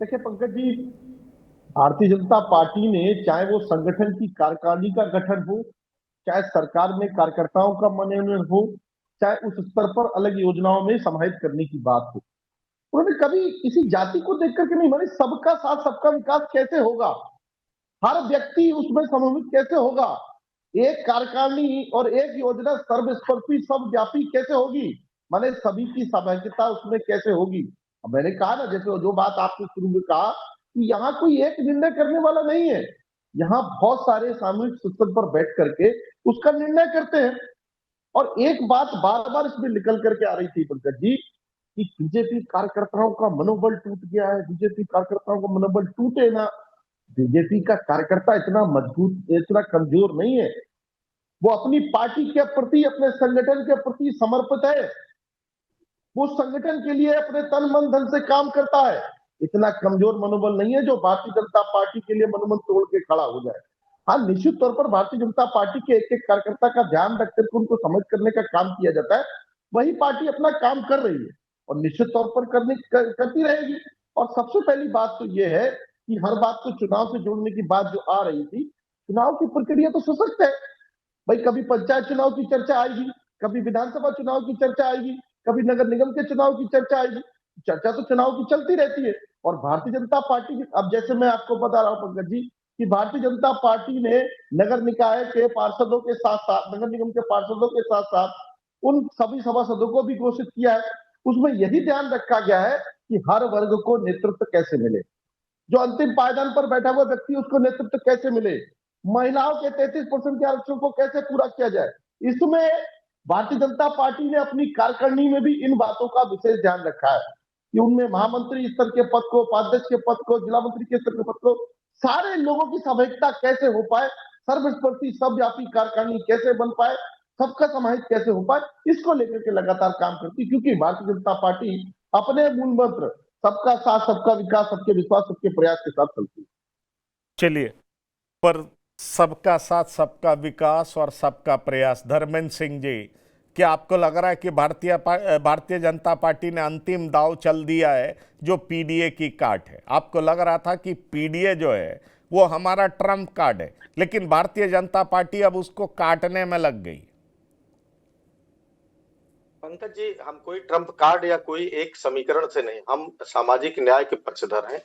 देखिए पंकज जी, भारतीय जनता पार्टी ने, चाहे वो संगठन की कार्यकारिणी का गठन हो, चाहे सरकार में कार्यकर्ताओं का मनोनयन हो, चाहे उस स्तर पर अलग योजनाओं में समाहित करने की बात हो, उन्होंने कभी किसी जाति को देख करके नहीं माने। सबका साथ सबका विकास कैसे होगा, हर व्यक्ति उसमें समन्वित कैसे होगा, एक कार्यकारिणी और एक योजना सर्वस्पर्शी सब व्यापी कैसे होगी, माने सभी की सहभागिता उसमें कैसे होगी। अब मैंने कहा ना, जैसे जो बात आपने शुरू में कहा कि यहाँ कोई एक निर्णय करने वाला नहीं है, यहाँ बहुत सारे सामूहिक स्तर पर बैठ करके उसका निर्णय करते हैं। और एक बात बार बार इसमें निकल करके आ रही थी पंकज जी, कि बीजेपी कार्यकर्ताओं का मनोबल टूट गया है, बीजेपी कार्यकर्ताओं का मनोबल टूटे ना। बीजेपी का कार्यकर्ता इतना मजबूत, इतना कमजोर नहीं है, वो अपनी पार्टी के प्रति, अपने संगठन के प्रति समर्पित है, वो संगठन के लिए अपने तन मन धन से काम करता है। इतना कमजोर मनोबल नहीं है जो भारतीय जनता पार्टी के लिए मनोबल तोड़ के खड़ा हो जाए। हाँ, निश्चित तौर पर भारतीय जनता पार्टी के एक एक कार्यकर्ता का ध्यान रख करके उनको समझ करने का काम किया जाता है। वही पार्टी अपना काम कर रही है और निश्चित तौर पर करती रहेगी। और सबसे पहली बात तो ये है कि हर बात को चुनाव से जोड़ने की बात जो आ रही थी, चुनाव की प्रक्रिया तो सशक्त है भाई। कभी पंचायत चुनाव की चर्चा आएगी, कभी विधानसभा चुनाव की चर्चा आएगी, कभी नगर निगम के चुनाव की चर्चा आएगी। चर्चा तो चुनाव की चलती रहती है। और भारतीय जनता पार्टी की, अब जैसे मैं आपको बता रहा हूं पंकज जी, कि भारतीय जनता पार्टी ने नगर निकाय के पार्षदों के साथ साथ, नगर निगम के पार्षदों के साथ साथ उन सभी सभासदों को भी घोषित किया है। उसमें यही ध्यान रखा गया है कि हर वर्ग को नेतृत्व कैसे मिले, जो अंतिम पायदान पर बैठा हुआ व्यक्ति उसको नेतृत्व कैसे मिले, महिलाओं के 33% के आरक्षण को कैसे पूरा किया जाए। इसमें भारतीय जनता पार्टी ने अपनी कार्यकारिणी में भी इन बातों का विशेष ध्यान रखा है कि उनमें महामंत्री स्तर के पद को, उपाध्यक्ष के पद को, जिला मंत्री के स्तर के पद को, सारे लोगों की सहभागिता कैसे हो पाए, सर्वस्पर्शी सर्वव्यापी कार्यकारिणी कैसे बन पाए, सबका समाहित कैसे हो पाए, इसको लेकर के लगातार काम करती। क्योंकि भारतीय जनता पार्टी अपने मूल मंत्र सबका साथ, सबका विकास, सबके विश्वास, सबके प्रयास के साथ चलती है। चलिए, पर सबका साथ, सबका विकास और सबका प्रयास, धर्मेंद्र सिंह जी, क्या आपको लग रहा है कि भारतीय जनता पार्टी ने अंतिम दांव चल दिया है जो पीडीए की काट है? आपको लग रहा था कि पीडीए जो है वो हमारा ट्रम्प कार्ड है, लेकिन भारतीय जनता पार्टी अब उसको काटने में लग गई। पंकज जी, हम कोई ट्रम्प कार्ड या कोई एक समीकरण से नहीं, हम सामाजिक न्याय के पक्षधर हैं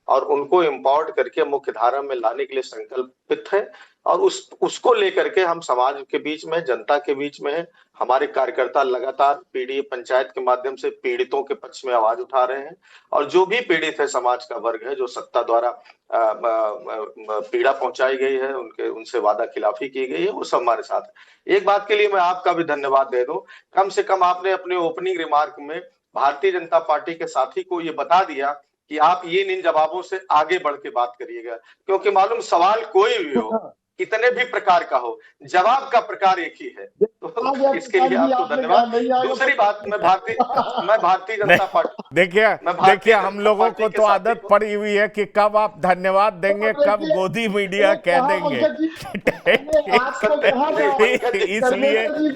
और उनको एम्पावर्ड करके मुख्य धारा में लाने के लिए संकल्पित है। और उसको लेकर के हम समाज के बीच में, जनता के बीच में है। हमारे कार्यकर्ता लगातार पीडीए पंचायत के माध्यम से पीड़ितों के पक्ष में आवाज उठा रहे हैं और जो भी पीड़ित है, समाज का वर्ग है, जो सत्ता द्वारा पीड़ा पहुंचाई गई है, उनसे वादा खिलाफी की गई है, वो सब हमारे साथ है। एक बात के लिए मैं आपका भी धन्यवाद दे दूं, कम से कम आपने अपने ओपनिंग रिमार्क में भारतीय जनता पार्टी के साथी को ये बता दिया कि आप इन जवाबों से आगे बढ़ के बात करिएगा, क्योंकि मालूम सवाल कोई भी हो, कितने भी प्रकार का हो, जवाब का प्रकार एक ही है। तो इसके लिए आपको धन्यवाद। दूसरी बात, मैं भारतीय जनता पार्टी, देखिए हम लोगों को तो आदत पड़ी हुई है कि कब आप धन्यवाद देंगे, कब गोदी मीडिया कह देंगे।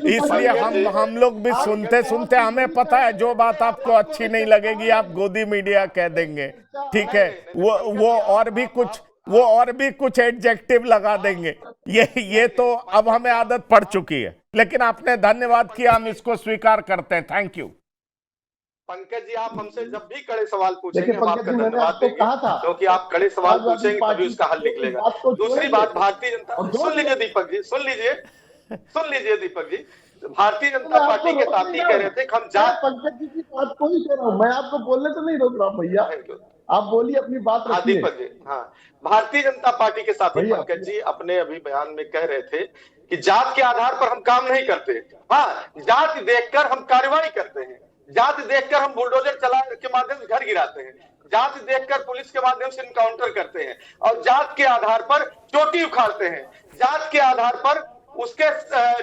इसलिए हम लोग भी सुनते सुनते हमें पता है जो बात आपको अच्छी नहीं लगेगी आप गोदी मीडिया कह देंगे, ठीक है। वो और भी कुछ एडजेक्टिव लगा देंगे। ये तो अब हमें आदत पड़ चुकी है, लेकिन आपने धन्यवाद किया, हम इसको स्वीकार करते हैं। Thank you. पंकज जी, आप हमसे जब भी कड़े सवाल पूछेंगे हम आपका धन्यवाद देंगे, क्योंकि आप कड़े सवाल पूछेंगे तभी उसका हल निकलेगा। दूसरी बात, भारतीय जनता, सुन लीजिए दीपक जी, सुन लीजिए दीपक जी, भारतीय जनता पार्टी के साथी कह रहे थे कि हम जात, पंकज जी की बात को ही कह रहा हूं, मैं आपको बोलने से नहीं रोक रहा हूं भैया, आप बोलिए, अपनी बात रखिए। दीपक जी, हाँ, भारतीय जनता पार्टी के साथी पंकज जी अपने अभी बयान में कह रहे थे कि जात के आधार पर हम काम नहीं करते। हाँ, जात देखकर हम कार्रवाई करते हैं, जात देखकर हम बुलडोजर चला के माध्यम से घर गिराते हैं, जात देखकर पुलिस के माध्यम से इनकाउंटर करते हैं और जात के आधार पर चोटी उखाड़ते हैं, जात के आधार पर उसके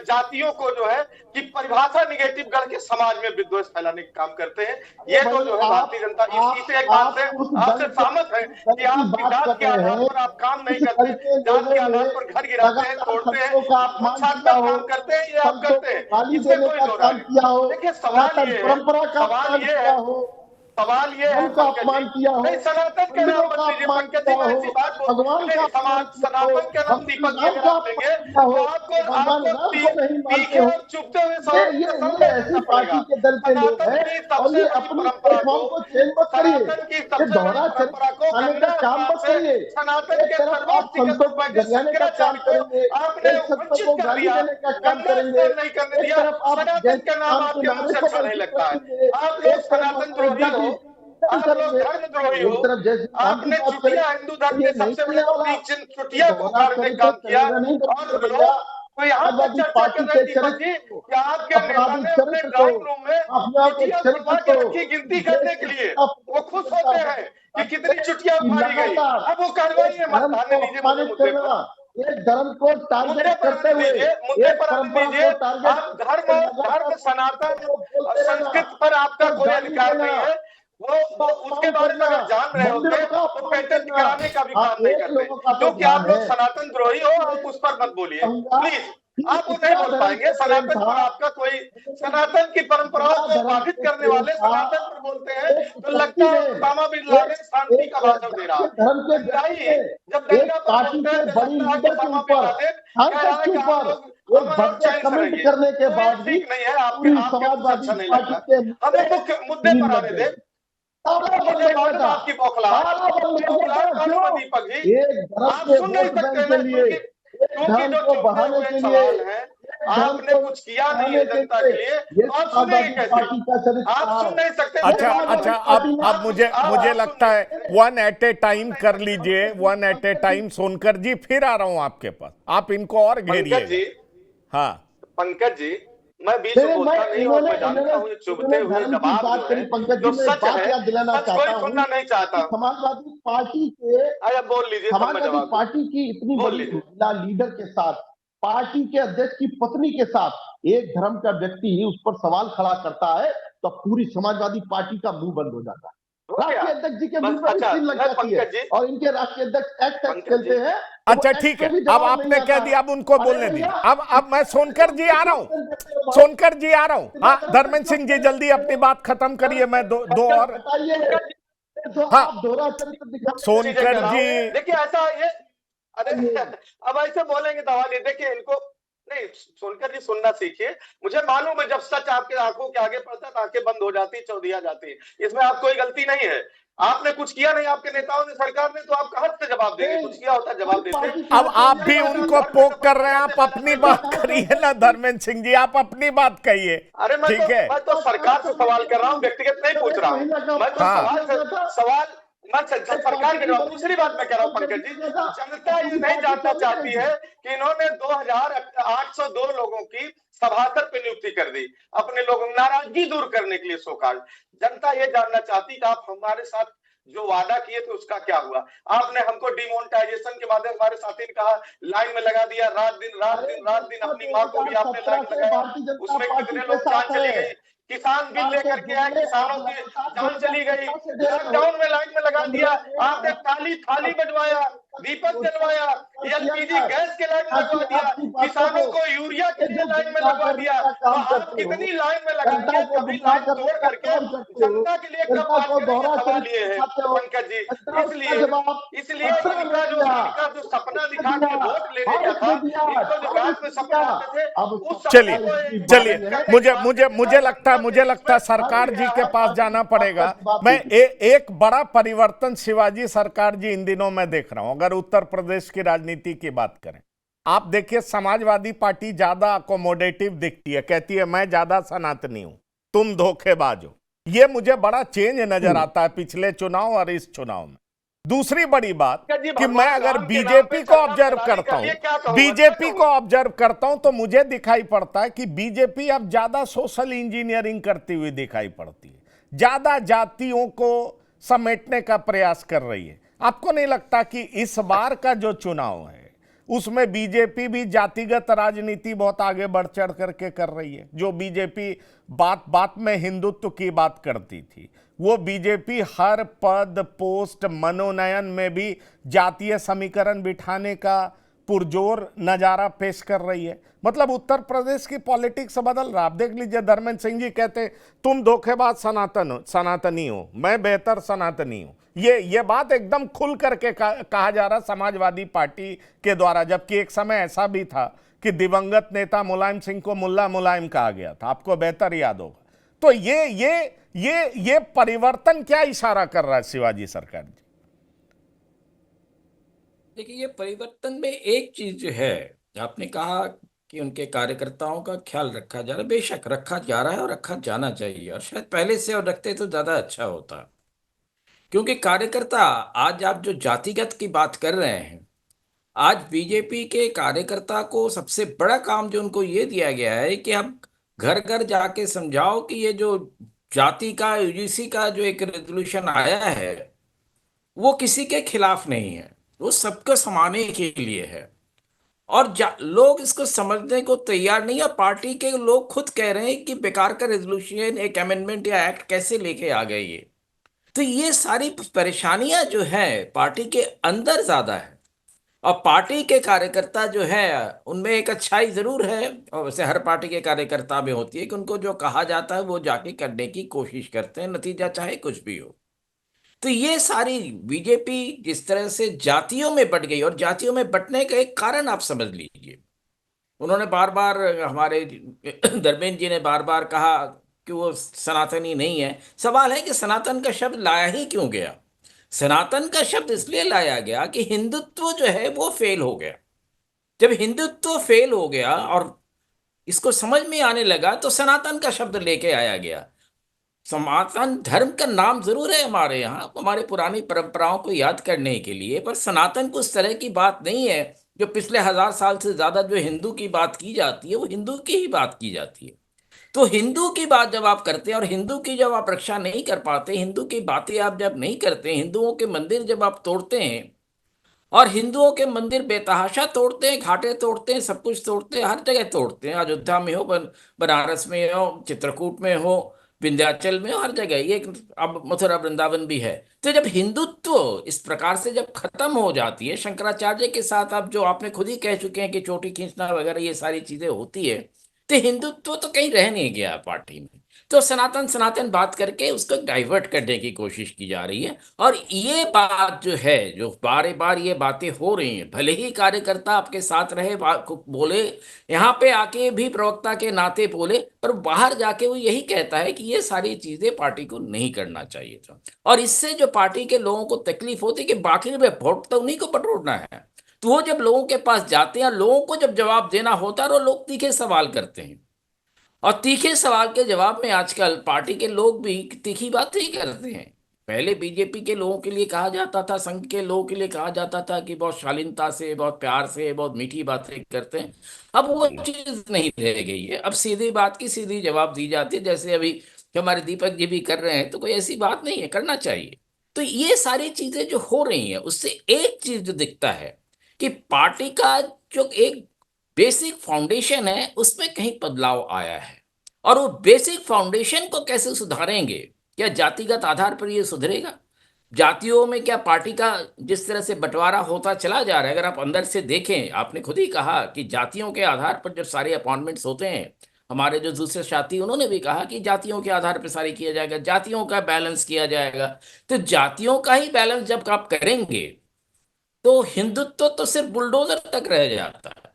जातियों को जो है कि परिभाषा निगेटिव गढ़ के समाज में विद्वेष फैलाने का काम करते हैं। ये तो जो है भारतीय जनता इसी एक बात से आपसे सहमत है कि आप जात के आधार पर आप काम नहीं करते, जात के आधार पर घर गिराते हैं, तोड़ते हैं, काम करते हैं, ये आप करते हैं, इससे कोई दो राय नहीं। देखिए सवाल ये है सवाल ये है अपमान किया हो, नहीं, सनातन के नाम मत लीजिए पंकज जी, मैं ऐसी बात बोल, सनातन के नाम दीपक जी अगर आप लेंगे तो आपको तीखे और चुपते हुए ऐसी पार्टी के दल के लोग हैं और ये अपनी प्लेटफॉर्म को चेंज मत करिए, ये दोहरा चलाने का काम मत करिए। सनातन के आप संतों को गरियाने का काम करेंगे, एक सत्य को गाली देने का काम करेंगे, एक तरफ आप सनातन का नाम आपके मुंह से अच्छा नहीं लगता है, आप लोग सनातन द्रोही हो, आप लोग धर्मद्रोही हो। एक तरफ जय श्री राम की आपने बात चुटिया करें हिंदू धर्म तो ये के नहीं सबसे बड़े चलने वाला। प्रतीक चिन्ह चुटिया को दोहरा उखाड़ने का चरित्र काम किया। चलेगा नहीं और बच्चे लोग भैया। तो यहाँ तक समाजवादी चर्चा पार्टी कर रहे के दीपक जी चरित्र कि आपके नेता ने आपराधिक अपने चरित्र ड्राइंग रूम में अपने आप एक चुटिया चरित्र खुलवा के रखी गिनती करने के लिए। वो खुश होते हैं कि कितनी चुटिया उखाड़ी गई। लगातार अब वो कार्रवाई मत धर्म आने को दीजिए मुझे अपमानित मुद्दे करना, पर। एक धर्म को मुद्दे टारगेट पर करते आने हुए, दीजिए, मुद्दे एक पर आने परंपरा दीजिए। को टारगेट आप धर्म सनातन और संस्कृत पर आपका कोई अधिकार नहीं है। वो उसके बारे में अगर जान रहे होते तो पेटेंट कराने का भी काम नहीं करते। क्योंकि आप लोग सनातन द्रोही हो, आप उस पर मत बोलिए प्लीज। आप वो नहीं बोल पाएंगे। सनातन पर आपका कोई, सनातन की परंपराओं को बाधित करने वाले सनातन पर बोलते हैं तो लगता है ओसामा बिन लादेन शांति का भाषण दे रहा है। धर्म के दंगाई जब दंगा पर पार्टी बोलते के हैं तो बड़ी लगता है लीडर के ओसामा बिन ऊपर लादेन कह रहा है कि आप लोग एक अमन और भद्दे चैन से कमेंट रहिए। करने के तो ये बाद भी ठीक नहीं है। आपके पूरी आपके मुझे समाजवादी अच्छा नहीं पार्टी लगता। के हमें मुद्दे नींद पर लग आने गई। दे। मुझे मालूम है आपकी बौखलाहट, बौखलाहट मालूम है दीपक जी। एक धर्म आप के सुन नहीं वोट बैंक सकते के ना लिए, क्योंकि धर्म जो को चुभते बढ़ाने हुए के लिए, सवाल है। धर्म आपने को कुछ किया नहीं बढ़ाने है के जनता लिए के लिए ये तो आप सुनेंगे समाजवादी कैसे? पार्टी का चरित्र आप रहा सुन है। नहीं सकते। अच्छा अच्छा, अब मुझे लगता है वन एट ए टाइम कर लीजिए, one at a time. Sonkar ji फिर आ रहा हूं आपके पास, आप इनको और पंकज घेरिएगा। जी, हाँ पंकज जी, मैं बीच में बोलता नहीं और मैं जानता हूँ ये चुभते हुए धर्म की जवाब बात जो करी। है, पंकज जो जी, मैं सच बात है, याद दिलाना सच चाहता कोई हूँ सुनना नहीं कि चाहता। समाजवादी पार्टी के अरे बोल लीजिए तब मैं समाजवादी जवाब दूं। पार्टी की इतनी बोल बड़ी लीजिए। महिला लीडर के साथ, पार्टी के अध्यक्ष की पत्नी के साथ एक धर्म का व्यक्ति ही उस पर सवाल खड़ा करता है तो पूरी समाजवादी पार्टी का मुंह बंद हो जाता है। हो गया राष्ट्रीय अध्यक्ष जी के मुंह बस। पर भी अच्छा सील लग जाती है पंकज जी, और इनके राष्ट्रीय अध्यक्ष एक्ट पंकज खेलते जी, हैं तो वो अच्छा एक्ट ठीक पे है, भी अब जवाब नहीं आपने कह आता। दिया, अब उनको अरे बोलने भैया, दीजिए। अब मैं सोनकर जी आ रहा हूं, सोनकर जी आ रहा हूं। हाँ धर्मेंद्र सिंह जी जल्दी अपनी बात खत्म करिए, मैं दो और। बताइए जो हाँ आप दोहरा चरित्र दिखाते चीजें कह सोनकर रहा जी, हूँ। देखिए ऐसा ये, अरे हैं। अब ऐसे बोलेंगे तो आवाज देखिए इनको नहीं। सुनकर जी सुनना सीखिए। मुझे मालूम है जब सच आपके आंखों के आगे पड़ता है तो आंखें बंद हो जाती, चौधिया जाती। इसमें आप कोई गलती नहीं है। आपने कुछ किया नहीं, आपके नेताओं ने, सरकार ने, तो आप कहाँ से जवाब देंगे? कुछ किया होता जवाब देते। अब आप भी धर्म उनको के पोक कर संबंध रहे हैं, में आप मैंने अपनी कोई बात करिए ना धर्मेंद्र सिंह जी, आप अपनी बात कहिए। अरे ठीक है, मैं तो सरकार से सवाल कर रहा हूँ, व्यक्तिगत नहीं पूछ रहा हूँ। मैं तो हाँ सवाल मैं सरकार के जवाब। दूसरी बात मैं कह रहा हूँ पंकज जी, जनता ये नहीं जानना चाहती है कि इन्होंने 2802 लोगों की सभासद पे नियुक्ति कर दी अपने लोगों नाराजगी दूर करने के लिए। सोकाल जनता ये जानना चाहती कि आप हमारे साथ जो वादा किए थे उसका क्या हुआ। आपने हमको डिमोनेटाइजेशन के माध्यम हमारे साथी ने कहा लाइन में लगा दिया, रात दिन अपनी माँ को भी आपने लाइन लगाया, उसमें कितने लोग जान चली गई। किसान बिल लेकर के आए, किसानों की जान चली गई। लॉकडाउन में लाइन में लगा दिया, आपने थाली बजवाया, दीपक जलवाया, एलपीजी गैस के लाइन में लगवा दिया, किसानों को यूरिया के लिए लाइन में लगवा दिया। तो आप कितनी लाइन में लगा दिए, कभी लाइन तोड़ करके जनता के लिए कब बात करेंगे? सवाल ये है पंकज जी। इसलिए इनका जो सपना दिखा के वोट लेने का था, इनको जो रात में सपना आते थे, उस सपने को चलिए मुझे लगता है सरकार जी के पास जाना पड़ेगा। मैं एक बड़ा परिवर्तन शिवाजी सरकार जी इन दिनों में देख रहा हूं। अगर उत्तर प्रदेश की राजनीति की बात करें, आप देखिए समाजवादी पार्टी ज्यादा अकोमोडेटिव दिखती है, कहती है मैं ज्यादा सनातनी हूं, तुम धोखेबाज हो। ये मुझे बड़ा चेंज नजर आता है पिछले चुनाव और इस चुनाव में। दूसरी बड़ी बात कि मैं अगर बीजेपी को ऑब्जर्व करता हूं तो मुझे दिखाई पड़ता है कि बीजेपी अब ज्यादा सोशल इंजीनियरिंग करती हुई दिखाई पड़ती है, ज्यादा जातियों को समेटने का प्रयास कर रही है। आपको नहीं लगता कि इस बार का जो चुनाव है उसमें बीजेपी भी जातिगत राजनीति बहुत आगे बढ़ चढ़ करके कर रही है? जो बीजेपी बात बात में हिंदुत्व की बात करती थी, वो बीजेपी हर पद पोस्ट मनोनयन में भी जातीय समीकरण बिठाने का पुरजोर नजारा पेश कर रही है। मतलब उत्तर प्रदेश की पॉलिटिक्स बदल रहा। आप देख लीजिए, धर्मेंद्र सिंह जी कहते तुम धोखेबाज सनातनी हो, मैं बेहतर सनातनी हूं। ये बात एकदम खुल करके कहा जा रहा समाजवादी पार्टी के द्वारा, जबकि एक समय ऐसा भी था कि दिवंगत नेता मुलायम सिंह को मुल्ला मुलायम कहा गया था, आपको बेहतर याद होगा। तो ये परिवर्तन क्या इशारा कर रहा है शिवाजी सरकार जी? देखिए, ये परिवर्तन में एक चीज जो है, आपने कहा कि उनके कार्यकर्ताओं का ख्याल रखा जा रहा है। बेशक रखा जा रहा है और रखा जाना चाहिए, और शायद पहले से और रखते तो ज्यादा अच्छा होता। क्योंकि कार्यकर्ता, आज आप जो जातिगत की बात कर रहे हैं, आज बीजेपी के कार्यकर्ता को सबसे बड़ा काम जो उनको ये दिया गया है कि आप घर घर जाके समझाओ कि ये जो जाति का यूजीसी का जो एक रेजोल्यूशन आया है वो किसी के खिलाफ नहीं है, वो सबको समाने के लिए है। और लोग इसको समझने को तैयार नहीं है। पार्टी के लोग खुद कह रहे हैं कि बेकार का रेजोल्यूशन, एक अमेंडमेंट या एक्ट कैसे लेके आ गए ये। तो ये सारी परेशानियां जो है पार्टी के अंदर ज्यादा है, और पार्टी के कार्यकर्ता जो है उनमें एक अच्छाई जरूर है, और वैसे हर पार्टी के कार्यकर्ता में होती है कि उनको जो कहा जाता है वो जाके करने की कोशिश करते हैं, नतीजा चाहे कुछ भी हो। तो ये सारी बीजेपी जिस तरह से जातियों में बट गई, और जातियों में बटने का एक कारण आप समझ लीजिए, उन्होंने बार बार, हमारे धर्मेंद्र जी ने बार बार कहा कि वो सनातनी नहीं है। सवाल है कि सनातन का शब्द लाया ही क्यों गया? सनातन का शब्द इसलिए लाया गया कि हिंदुत्व जो है वो फेल हो गया। जब हिंदुत्व फेल हो गया और इसको समझ में आने लगा तो सनातन का शब्द लेके आया गया। सनातन धर्म का नाम जरूर है हमारे यहाँ, हमारे पुरानी परंपराओं को याद करने के लिए, पर सनातन को उस तरह की बात नहीं है। जो पिछले 1000 साल से ज्यादा जो हिंदू की बात की जाती है वो हिंदू की ही बात की जाती है। तो हिंदू की बात जब आप करते हैं और हिंदू की जब आप रक्षा नहीं कर पाते, हिंदू की बातें आप जब नहीं करते, हिंदुओं के मंदिर जब आप तोड़ते हैं, और हिंदुओं के मंदिर बेतहाशा तोड़ते हैं, घाटे तोड़ते हैं, सब कुछ तोड़ते हैं, हर जगह तोड़ते हैं, अयोध्या में हो, बनारस में हो, चित्रकूट में हो, विंध्याचल में हो, हर जगह ये, अब मथुरा वृंदावन भी है। तो जब हिंदुत्व इस प्रकार से जब खत्म हो जाती है, शंकराचार्य के साथ आप जो आपने खुद ही कह चुके हैं कि चोटी खींचना वगैरह ये सारी चीजें होती है, तो हिंदुत्व तो कहीं रह नहीं गया पार्टी में। तो सनातन सनातन बात करके उसको डाइवर्ट करने की कोशिश की जा रही है। और ये बात जो है, जो बारे बार ये बातें हो रही हैं, भले ही कार्यकर्ता आपके साथ रहे, बोले, यहाँ पे आके भी प्रवक्ता के नाते बोले, पर बाहर जाके वो यही कहता है कि ये सारी चीजें पार्टी को नहीं करना चाहिए था। और इससे जो पार्टी के लोगों को तकलीफ होती है कि बाकी में वोट तो उन्हीं को बटोरना है। तो वो जब लोगों के पास जाते हैं, लोगों को जब जवाब देना होता है, तो लोग तीखे सवाल करते हैं, और तीखे सवाल के जवाब में आजकल पार्टी के लोग भी तीखी बातें ही करते हैं। पहले बीजेपी के लोगों के लिए कहा जाता था, संघ के लोगों के लिए कहा जाता था कि बहुत शालीनता से, बहुत प्यार से, बहुत मीठी बातें करते हैं। अब वो चीज नहीं रह गई है। अब सीधी बात की सीधी जवाब दी जाती है, जैसे अभी हमारे दीपक जी भी कर रहे हैं। तो कोई ऐसी बात नहीं है, करना चाहिए। तो ये सारी चीजें जो हो रही हैं, उससे एक चीज जो दिखता है कि पार्टी का जो एक बेसिक फाउंडेशन है उसमें कहीं बदलाव आया है। और वो बेसिक फाउंडेशन को कैसे सुधारेंगे? क्या जातिगत आधार पर ये सुधरेगा? जातियों में क्या पार्टी का जिस तरह से बंटवारा होता चला जा रहा है, अगर आप अंदर से देखें, आपने खुद ही कहा कि जातियों के आधार पर जो सारे अपॉइंटमेंट्स होते हैं, हमारे जो दूसरे साथी उन्होंने भी कहा कि जातियों के आधार पर सारी किया जाएगा, जातियों का बैलेंस किया जाएगा। तो जातियों का ही बैलेंस जब आप करेंगे तो हिंदुत्व तो सिर्फ बुलडोजर तक रह जाता है।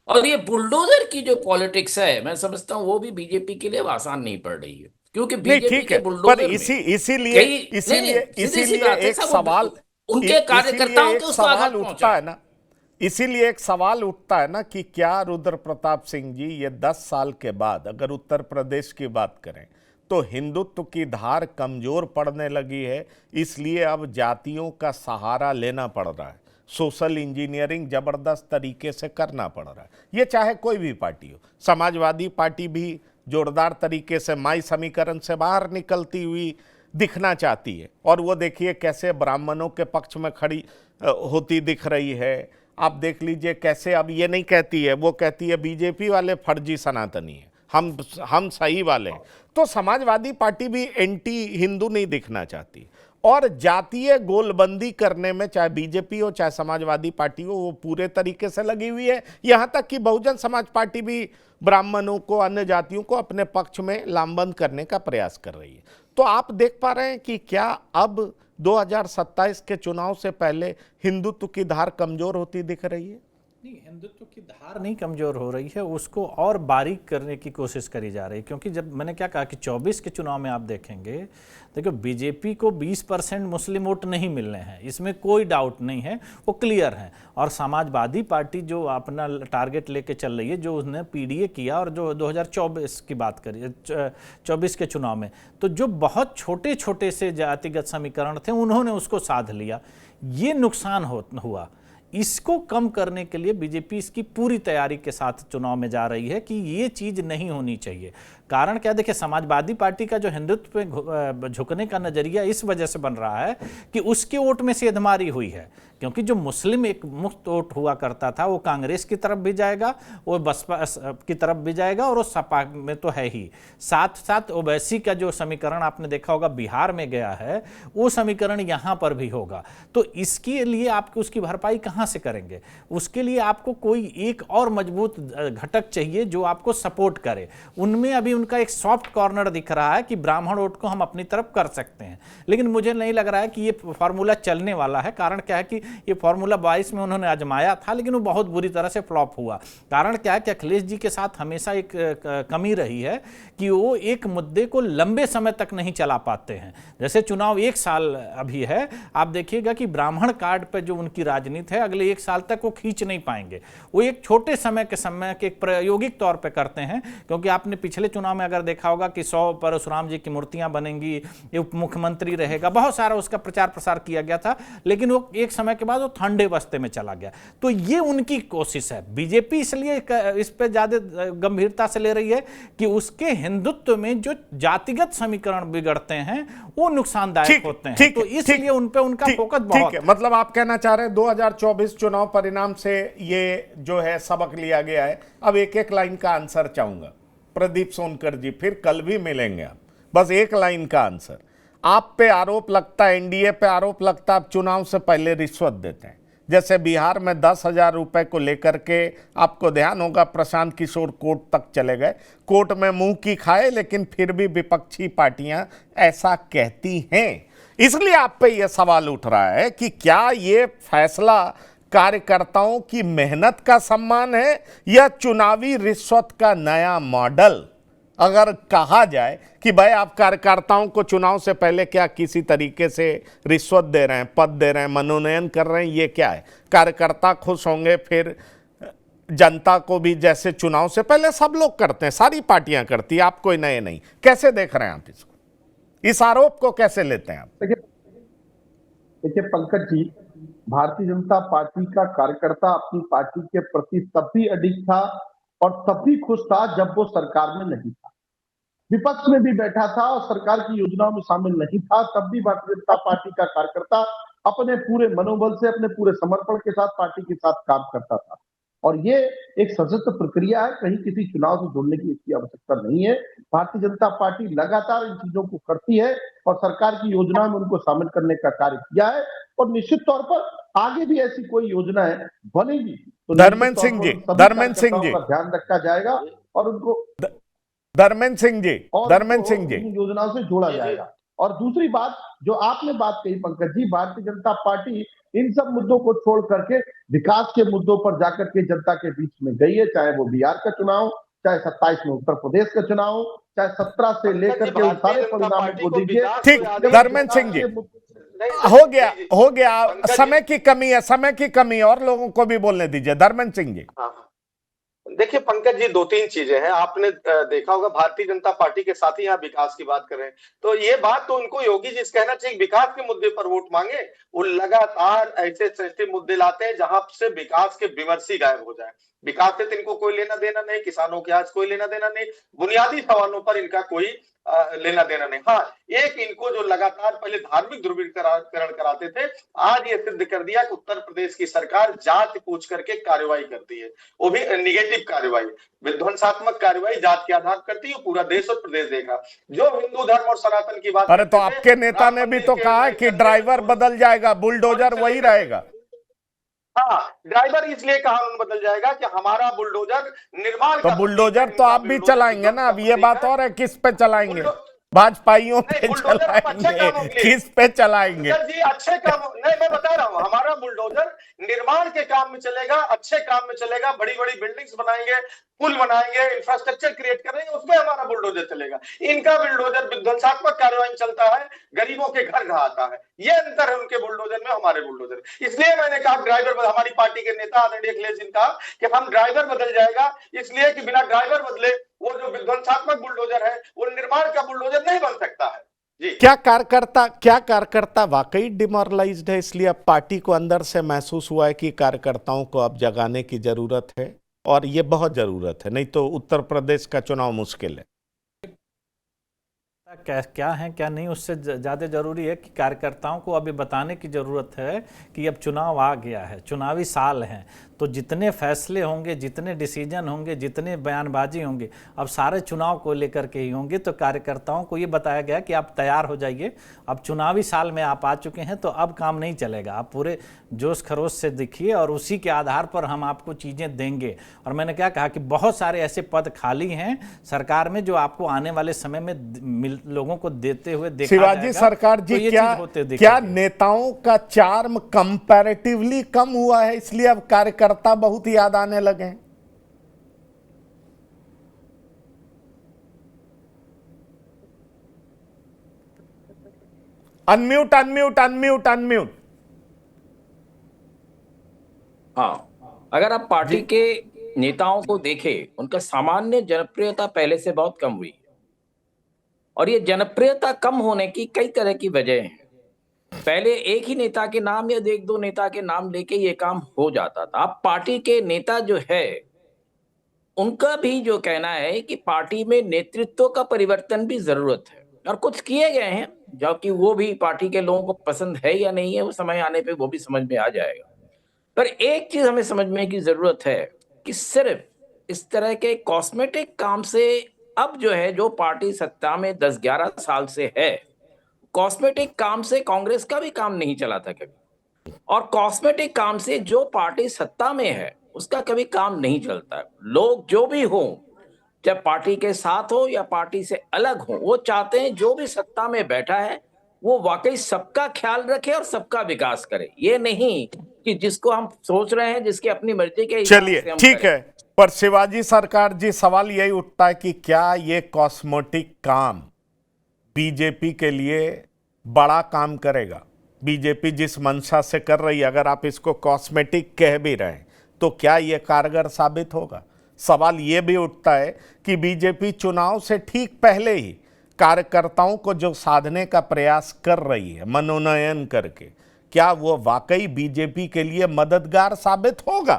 और ये बुलडोजर की जो पॉलिटिक्स है, मैं समझता हूँ वो भी बीजेपी के लिए अब आसान नहीं पड़ रही है, क्योंकि नहीं, बीजेपी ठीक के है, पर बुलडोजर में इसीलिए कई इसीलिए सीधी सी इसीलिए बात है एक साहब, सवाल उनके कार्यकर्ताओं इसीलिए के एक उसको आघात सवाल पहुंचा उठता है ना, इसीलिए एक सवाल उठता है ना कि क्या रुद्र प्रताप सिंह जी ये 10 साल के बाद अगर उत्तर प्रदेश की बात करें तो हिंदुत्व की धार कमजोर पड़ने लगी है, इसलिए अब जातियों का सहारा लेना पड़ रहा है, सोशल इंजीनियरिंग जबरदस्त तरीके से करना पड़ रहा है। ये चाहे कोई भी पार्टी हो, समाजवादी पार्टी भी जोरदार तरीके से माई समीकरण से बाहर निकलती हुई दिखना चाहती है, और वो देखिए कैसे ब्राह्मणों के पक्ष में खड़ी होती दिख रही है। आप देख लीजिए कैसे अब ये नहीं कहती है, वो कहती है बीजेपी वाले फर्जी सनातनी है, हम सही वाले हैं। तो समाजवादी पार्टी भी एंटी हिंदू नहीं दिखना चाहती, और जातीय गोलबंदी करने में चाहे बीजेपी हो चाहे समाजवादी पार्टी हो वो पूरे तरीके से लगी हुई है। यहां तक कि बहुजन समाज पार्टी भी ब्राह्मणों को, अन्य जातियों को अपने पक्ष में लामबंद करने का प्रयास कर रही है। तो आप देख पा रहे हैं कि क्या अब 2027 के चुनाव से पहले हिंदुत्व की धार कमजोर होती दिख रही है? नहीं, हिंदुत्व की धार नहीं कमजोर हो रही है, उसको और बारीक करने की कोशिश करी जा रही है। क्योंकि जब मैंने क्या कहा कि 24 के चुनाव में आप देखेंगे, देखो बीजेपी को 20% मुस्लिम वोट नहीं मिलने हैं, इसमें कोई डाउट नहीं है, वो क्लियर है। और समाजवादी पार्टी जो अपना टारगेट लेके चल रही है, जो उसने पीडीए किया और जो 2024 की बात करी 24 के चुनाव में, तो जो बहुत छोटे छोटे से जातिगत समीकरण थे उन्होंने उसको साध लिया, ये नुकसान हुआ। इसको कम करने के लिए बीजेपी इसकी पूरी तैयारी के साथ चुनाव में जा रही है कि ये चीज नहीं होनी चाहिए। कारण क्या, देखिए समाजवादी पार्टी का जो हिंदुत्व पे झुकने का नजरिया इस वजह से बन रहा है कि उसके वोट में सेधमारी हुई है। क्योंकि जो मुस्लिम एक मुक्त वोट हुआ करता था वो कांग्रेस की तरफ भी जाएगा, वो बसपा की तरफ भी जाएगा, और वो सपा में तो है ही। साथ साथ ओवैसी का जो समीकरण आपने देखा होगा बिहार में गया है, वो समीकरण यहाँ पर भी होगा। तो इसके लिए आपको उसकी भरपाई कहाँ से करेंगे? उसके लिए आपको कोई एक और मजबूत घटक चाहिए जो आपको सपोर्ट करे। उनमें अभी उनका एक सॉफ्ट कॉर्नर दिख रहा है कि ब्राह्मण वोट को हम अपनी तरफ कर सकते हैं, लेकिन मुझे नहीं लग रहा है कि ये फॉर्मूला चलने वाला है। कारण क्या है कि ये फॉर्मूला 22 में उन्होंने आजमाया था, लेकिन वो बहुत बुरी तरह से फ्लॉप हुआ। कारण क्या है कि अखिलेश जी के साथ हमेशा एक कमी रही है कि वो एक मुद्दे को लंबे समय तक नहीं चला पाते हैं। जैसे चुनाव 1 साल अभी है, आप देखिएगा कि ब्राह्मण कार्ड पर जो उनकी राजनीति है अगले 1 साल तक वो खींच नहीं पाएंगे। वो एक छोटे समय के एक प्रायोगिक तौर पर करते हैं। क्योंकि आपने पिछले चुनाव में अगर देखा होगा कि 100 परशुराम जी की मूर्तियां बनेंगी, उप मुख्यमंत्री रहेगा, बहुत सारा उसका प्रचार प्रसार किया गया था, लेकिन वो एक समय के बाद वो ठंडे बस्ते में चला गया। तो ये उनकी कोशिश है। बीजेपी इसलिए इस पे ज्यादा गंभीरता से ले रही है कि उसके हिंदुत्व में जो जातिगत समीकरण बिगड़ते हैं वो नुकसानदायक होते हैं। तो इसलिए उन पे उनका फोकस बहुत है। मतलब आप कहना चाह रहे हैं 2024 चुनाव परिणाम से ये जो है सबक लिया गया है। अब एक एक लाइन का आंसर चाहूंगा प्रदीप सोनकर जी, फिर कल भी मिलेंगे आप। बस एक लाइन का आंसर। आप पे आरोप लगता है, एनडीए पे आरोप लगता है आप चुनाव से पहले रिश्वत देते हैं। जैसे बिहार में 10,000 रुपए को लेकर के आपको ध्यान होगा प्रशांत किशोर कोर्ट तक चले गए, कोर्ट में मुंह की खाए, लेकिन फिर भी विपक्षी पार्टियां ऐसा कहती हैं। इसलिए आप पे यह सवाल उठ रहा है कि क्या ये फैसला कार्यकर्ताओं की मेहनत का सम्मान है या चुनावी रिश्वत का नया मॉडल? अगर कहा जाए कि भाई आप कार्यकर्ताओं को चुनाव से पहले क्या किसी तरीके से रिश्वत दे रहे हैं, पद दे रहे हैं, मनोनयन कर रहे हैं, ये क्या है? कार्यकर्ता खुश होंगे, फिर जनता को भी, जैसे चुनाव से पहले सब लोग करते हैं, सारी पार्टियां करती है, आप कोई नए नहीं। कैसे देख रहे हैं आप इसको, इस आरोप को कैसे लेते हैं आप? देखिए पंकज जी, भारतीय जनता पार्टी का कार्यकर्ता अपनी पार्टी के प्रति तब भी अडिग था और तब भी खुश था जब वो सरकार में नहीं था, विपक्ष में भी बैठा था और सरकार की योजनाओं में शामिल नहीं था, तब भी भारतीय जनता पार्टी का कार्यकर्ता अपने पूरे मनोबल से, अपने पूरे समर्पण के साथ पार्टी के साथ काम करता था। और ये एक सशक्त प्रक्रिया है, कहीं किसी चुनाव से जुड़ने की इसकी आवश्यकता नहीं है। भारतीय जनता पार्टी लगातार इन चीजों को करती है और सरकार की योजना में उनको शामिल करने का कार्य किया है, और निश्चित तौर पर आगे भी ऐसी कोई योजना है बनेगी तो धर्मेंद्र सिंह जी, धर्मेंद्र सिंह जी, ध्यान रखा जाएगा और उनको धर्मेंद्र सिंह जी योजनाओं से जोड़ा जाएगा। और दूसरी बात जो आपने बात कही पंकज जी, भारतीय जनता पार्टी इन सब मुद्दों को छोड़ करके विकास के मुद्दों पर जाकर के जनता के बीच में गई है, चाहे वो बिहार का चुनाव, चाहे 27 में उत्तर प्रदेश का चुनाव, चाहे 17 से लेकर के उन सारे परिणामों को दीजिए। ठीक, धर्मेंद्र सिंह जी, हो गया, समय की कमी है, समय की कमी, और लोगों को भी बोलने दीजिए। धर्मेंद्र सिंह जी, देखिए पंकज जी, 2-3 चीजें हैं। आपने देखा होगा भारतीय जनता पार्टी के साथ ही यहाँ विकास की बात कर रहे हैं, तो ये बात तो उनको योगी जी से कहना चाहिए, विकास के मुद्दे पर वोट मांगे। वो लगातार ऐसे सेंसिटिव मुद्दे लाते हैं जहां से विकास के विमर्श ही गायब हो जाए। विकास से इनको कोई लेना देना नहीं, किसानों के आज कोई लेना देना नहीं, बुनियादी सवालों पर इनका कोई लेना देना नहीं। हाँ, एक इनको जो लगातार पहले धार्मिक ध्रुवीकरण कराते थे, आज ये सिद्ध कर दिया कि उत्तर प्रदेश की सरकार जाति पूछ करके कार्रवाई करती है, वो भी निगेटिव कार्रवाई, विध्वंसात्मक कार्रवाई जात के आधार करती है। पूरा देश और प्रदेश देखा। जो हिंदू धर्म और सनातन की बात, अरे तो आपके नेता ने भी तो कहा कि ड्राइवर बदल जाएगा, बुलडोजर वही रहेगा। हाँ, ड्राइवर इसलिए कानून बदल जाएगा कि हमारा बुलडोजर निर्माण, तो बुलडोजर तो आप भी चलाएंगे ना। अब ये बात और है किस पे चलाएंगे, भाजपाइयों पे बुलडोजर हम अच्छे चलाएंगे, कामों के लिए, किस पे चलाएंगे? पंकज जी अच्छे काम नहीं, मैं बता रहा हूँ, हमारा बुलडोजर निर्माण के काम में चलेगा, अच्छे काम में चलेगा, बड़ी बड़ी बिल्डिंग्स बनाएंगे, पुल बनाएंगे, इंफ्रास्ट्रक्चर क्रिएट करेंगे, उसमें हमारा बुलडोजर चलेगा। इनका बुलडोजर विध्वंसात्मक कार्रवाई में चलता है, गरीबों के घर ढहाता है। ये अंतर है उनके बुलडोजर में, हमारे बुलडोजर। इसलिए मैंने कहा ड्राइवर, हमारी पार्टी के नेता आदरणीय अखिलेश जी ने कहा कि हम ड्राइवर बदल जाएगा, इसलिए कि बिना ड्राइवर बदले वो जो विध्वंसात्मक बुलडोजर है वो निर्माण का बुलडोजर नहीं बन सकता है जी। क्या कार्यकर्ता वाकई डिमोरलाइज्ड है, इसलिए अब पार्टी को अंदर से महसूस हुआ है कि कार्यकर्ताओं को अब जगाने की जरूरत है, और ये बहुत जरूरत है, नहीं तो उत्तर प्रदेश का चुनाव मुश्किल है। क्या है क्या नहीं, उससे ज़्यादा जरूरी है कि कार्यकर्ताओं को अभी बताने की ज़रूरत है कि अब चुनाव आ गया है, चुनावी साल है, तो जितने फैसले होंगे, जितने डिसीजन होंगे, जितने बयानबाजी होंगे, अब सारे चुनाव को लेकर के ही होंगे। तो कार्यकर्ताओं को ये बताया गया कि आप तैयार हो जाइए, अब चुनावी साल में आप आ चुके हैं, तो अब काम नहीं चलेगा, आप पूरे जोश खरोश से दिखिए और उसी के आधार पर हम आपको चीज़ें देंगे। और मैंने क्या कहा कि बहुत सारे ऐसे पद खाली हैं सरकार में जो आपको आने वाले समय में लोगों को देते हुए देखा शिवाजी जाएगा। सरकार जी, तो क्या नेताओं का चार्म कंपैरेटिवली कम हुआ है, इसलिए अब कार्यकर्ता बहुत याद आने लगे हैं? Unmute unmute unmute unmute. हाँ, अगर आप पार्टी के नेताओं को देखें, उनका सामान्य जनप्रियता पहले से बहुत कम हुई, और ये जनप्रियता कम होने की कई तरह की वजह हैं। पहले एक ही नेता के नाम या एक दो नेता के नाम लेके ये काम हो जाता था। अब पार्टी के नेता जो है, उनका भी जो कहना है कि पार्टी में नेतृत्व का परिवर्तन भी जरूरत है, और कुछ किए गए हैं, जबकि वो भी पार्टी के लोगों को पसंद है या नहीं है, वो समय आने पे वो भी समझ में आ जाएगा। पर एक चीज हमें समझने की जरूरत है कि सिर्फ इस तरह के कॉस्मेटिक काम से अब जो है, जो पार्टी सत्ता में 10-11 साल से है, कॉस्मेटिक काम से कांग्रेस का भी काम नहीं चला था कभी, और कॉस्मेटिक काम से जो पार्टी सत्ता में है उसका कभी काम नहीं चलता। लोग जो भी हो, चाहे पार्टी के साथ हो या पार्टी से अलग हो, वो चाहते हैं जो भी सत्ता में बैठा है वो वाकई सबका ख्याल रखे और सबका विकास करे। ये नहीं कि जिसको हम सोच रहे हैं, जिसकी अपनी मर्जी के हिसाब चलिए से हम ठीक करें। है, पर शिवाजी सरकार जी, सवाल यही उठता है कि क्या ये कॉस्मेटिक काम बीजेपी के लिए बड़ा काम करेगा? बीजेपी जिस मंशा से कर रही है, अगर आप इसको कॉस्मेटिक कह भी रहे हैं, तो क्या ये कारगर साबित होगा? सवाल ये भी उठता है कि बीजेपी चुनाव से ठीक पहले ही कार्यकर्ताओं को जो साधने का प्रयास कर रही है मनोनयन करके, क्या वो वाकई बीजेपी के लिए मददगार साबित होगा?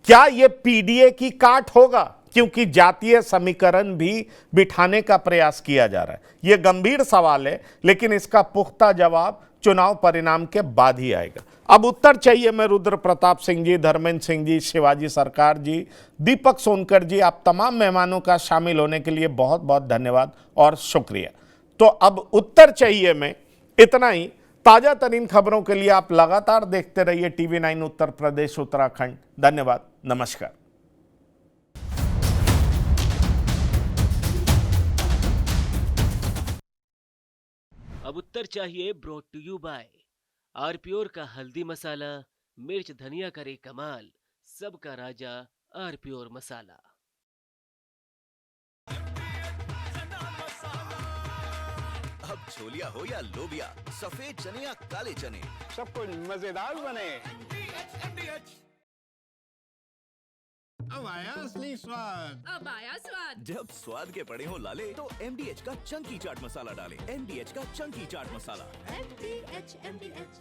क्या ये पीडीए की काट होगा? क्योंकि जातीय समीकरण भी बिठाने का प्रयास किया जा रहा है। यह गंभीर सवाल है, लेकिन इसका पुख्ता जवाब चुनाव परिणाम के बाद ही आएगा। अब उत्तर चाहिए मैं रुद्र प्रताप सिंह जी, धर्मेंद्र सिंह जी, शिवाजी सरकार जी, दीपक सोनकर जी, आप तमाम मेहमानों का शामिल होने के लिए बहुत बहुत धन्यवाद और शुक्रिया। तो अब उत्तर चाहिए मैं इतना ही। ताजा तरीन खबरों के लिए आप लगातार देखते रहिए TV9 उत्तर प्रदेश उत्तराखंड। धन्यवाद, नमस्कार। अब उत्तर चाहिए ब्रॉट टू यू बाय आरप्योर का हल्दी मसाला, मिर्च धनिया करे कमाल, सबका राजा आरप्योर मसाला। अब छोलिया हो या लोबिया, सफेद चने या काले चने, सब कुछ मजेदार बने। अब आया असली स्वाद। अब आया स्वाद। जब स्वाद के पड़े हो लाले, तो MDH का चंकी चाट मसाला डालें। MDH का चंकी चाट मसाला। MDH।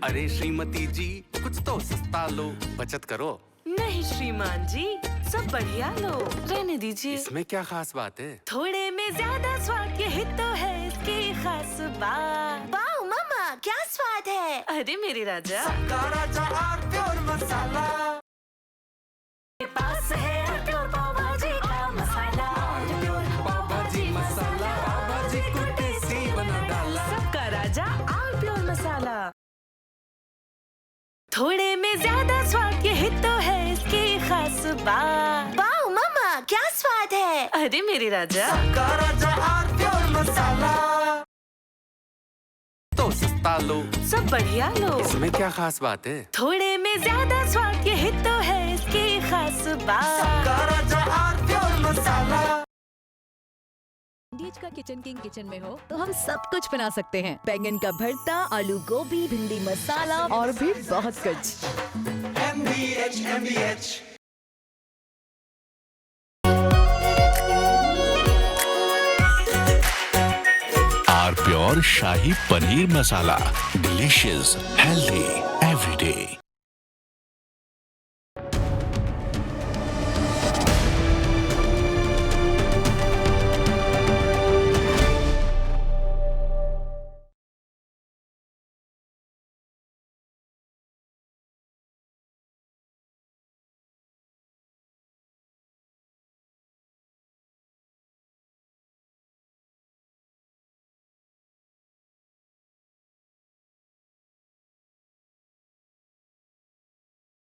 अरे श्रीमती जी, कुछ तो सस्ता लो, बचत करो। नहीं श्रीमान जी, सब बढ़िया लो, रहने दीजिए। इसमें क्या खास बात है? थोड़े में ज्यादा स्वाद, यही तो है इसकी खास बात। वाओ मामा, क्या स्वाद है। अरे मेरे राजा, सबका राजा आरप्योर मसाला। मेरे पास है आरप्योर पाव भाजी का मसाला। आरप्योर पाव भाजी मसाला, पाव भाजी को टेस्टी बना डाला। सबका राजा आरप्योर मसाला। थोड़े में ज्यादा स्वाद, यही तो है इसकी खास बात। वाओ मामा, क्या स्वाद स्वाद है। अरे मेरे राजा, तो सस्ता लो, सब बढ़िया लो। इसमें क्या खास बात है? थोड़े में ज्यादा स्वाद, यही तो है इसकी खास बात। डीएच का किचन किंग किचन में हो तो हम सब कुछ बना सकते हैं। बैंगन का भरता, आलू गोभी, भिंडी मसाला और भी बहुत कुछ। MDH। Our pure shahi paneer masala, delicious, healthy everyday.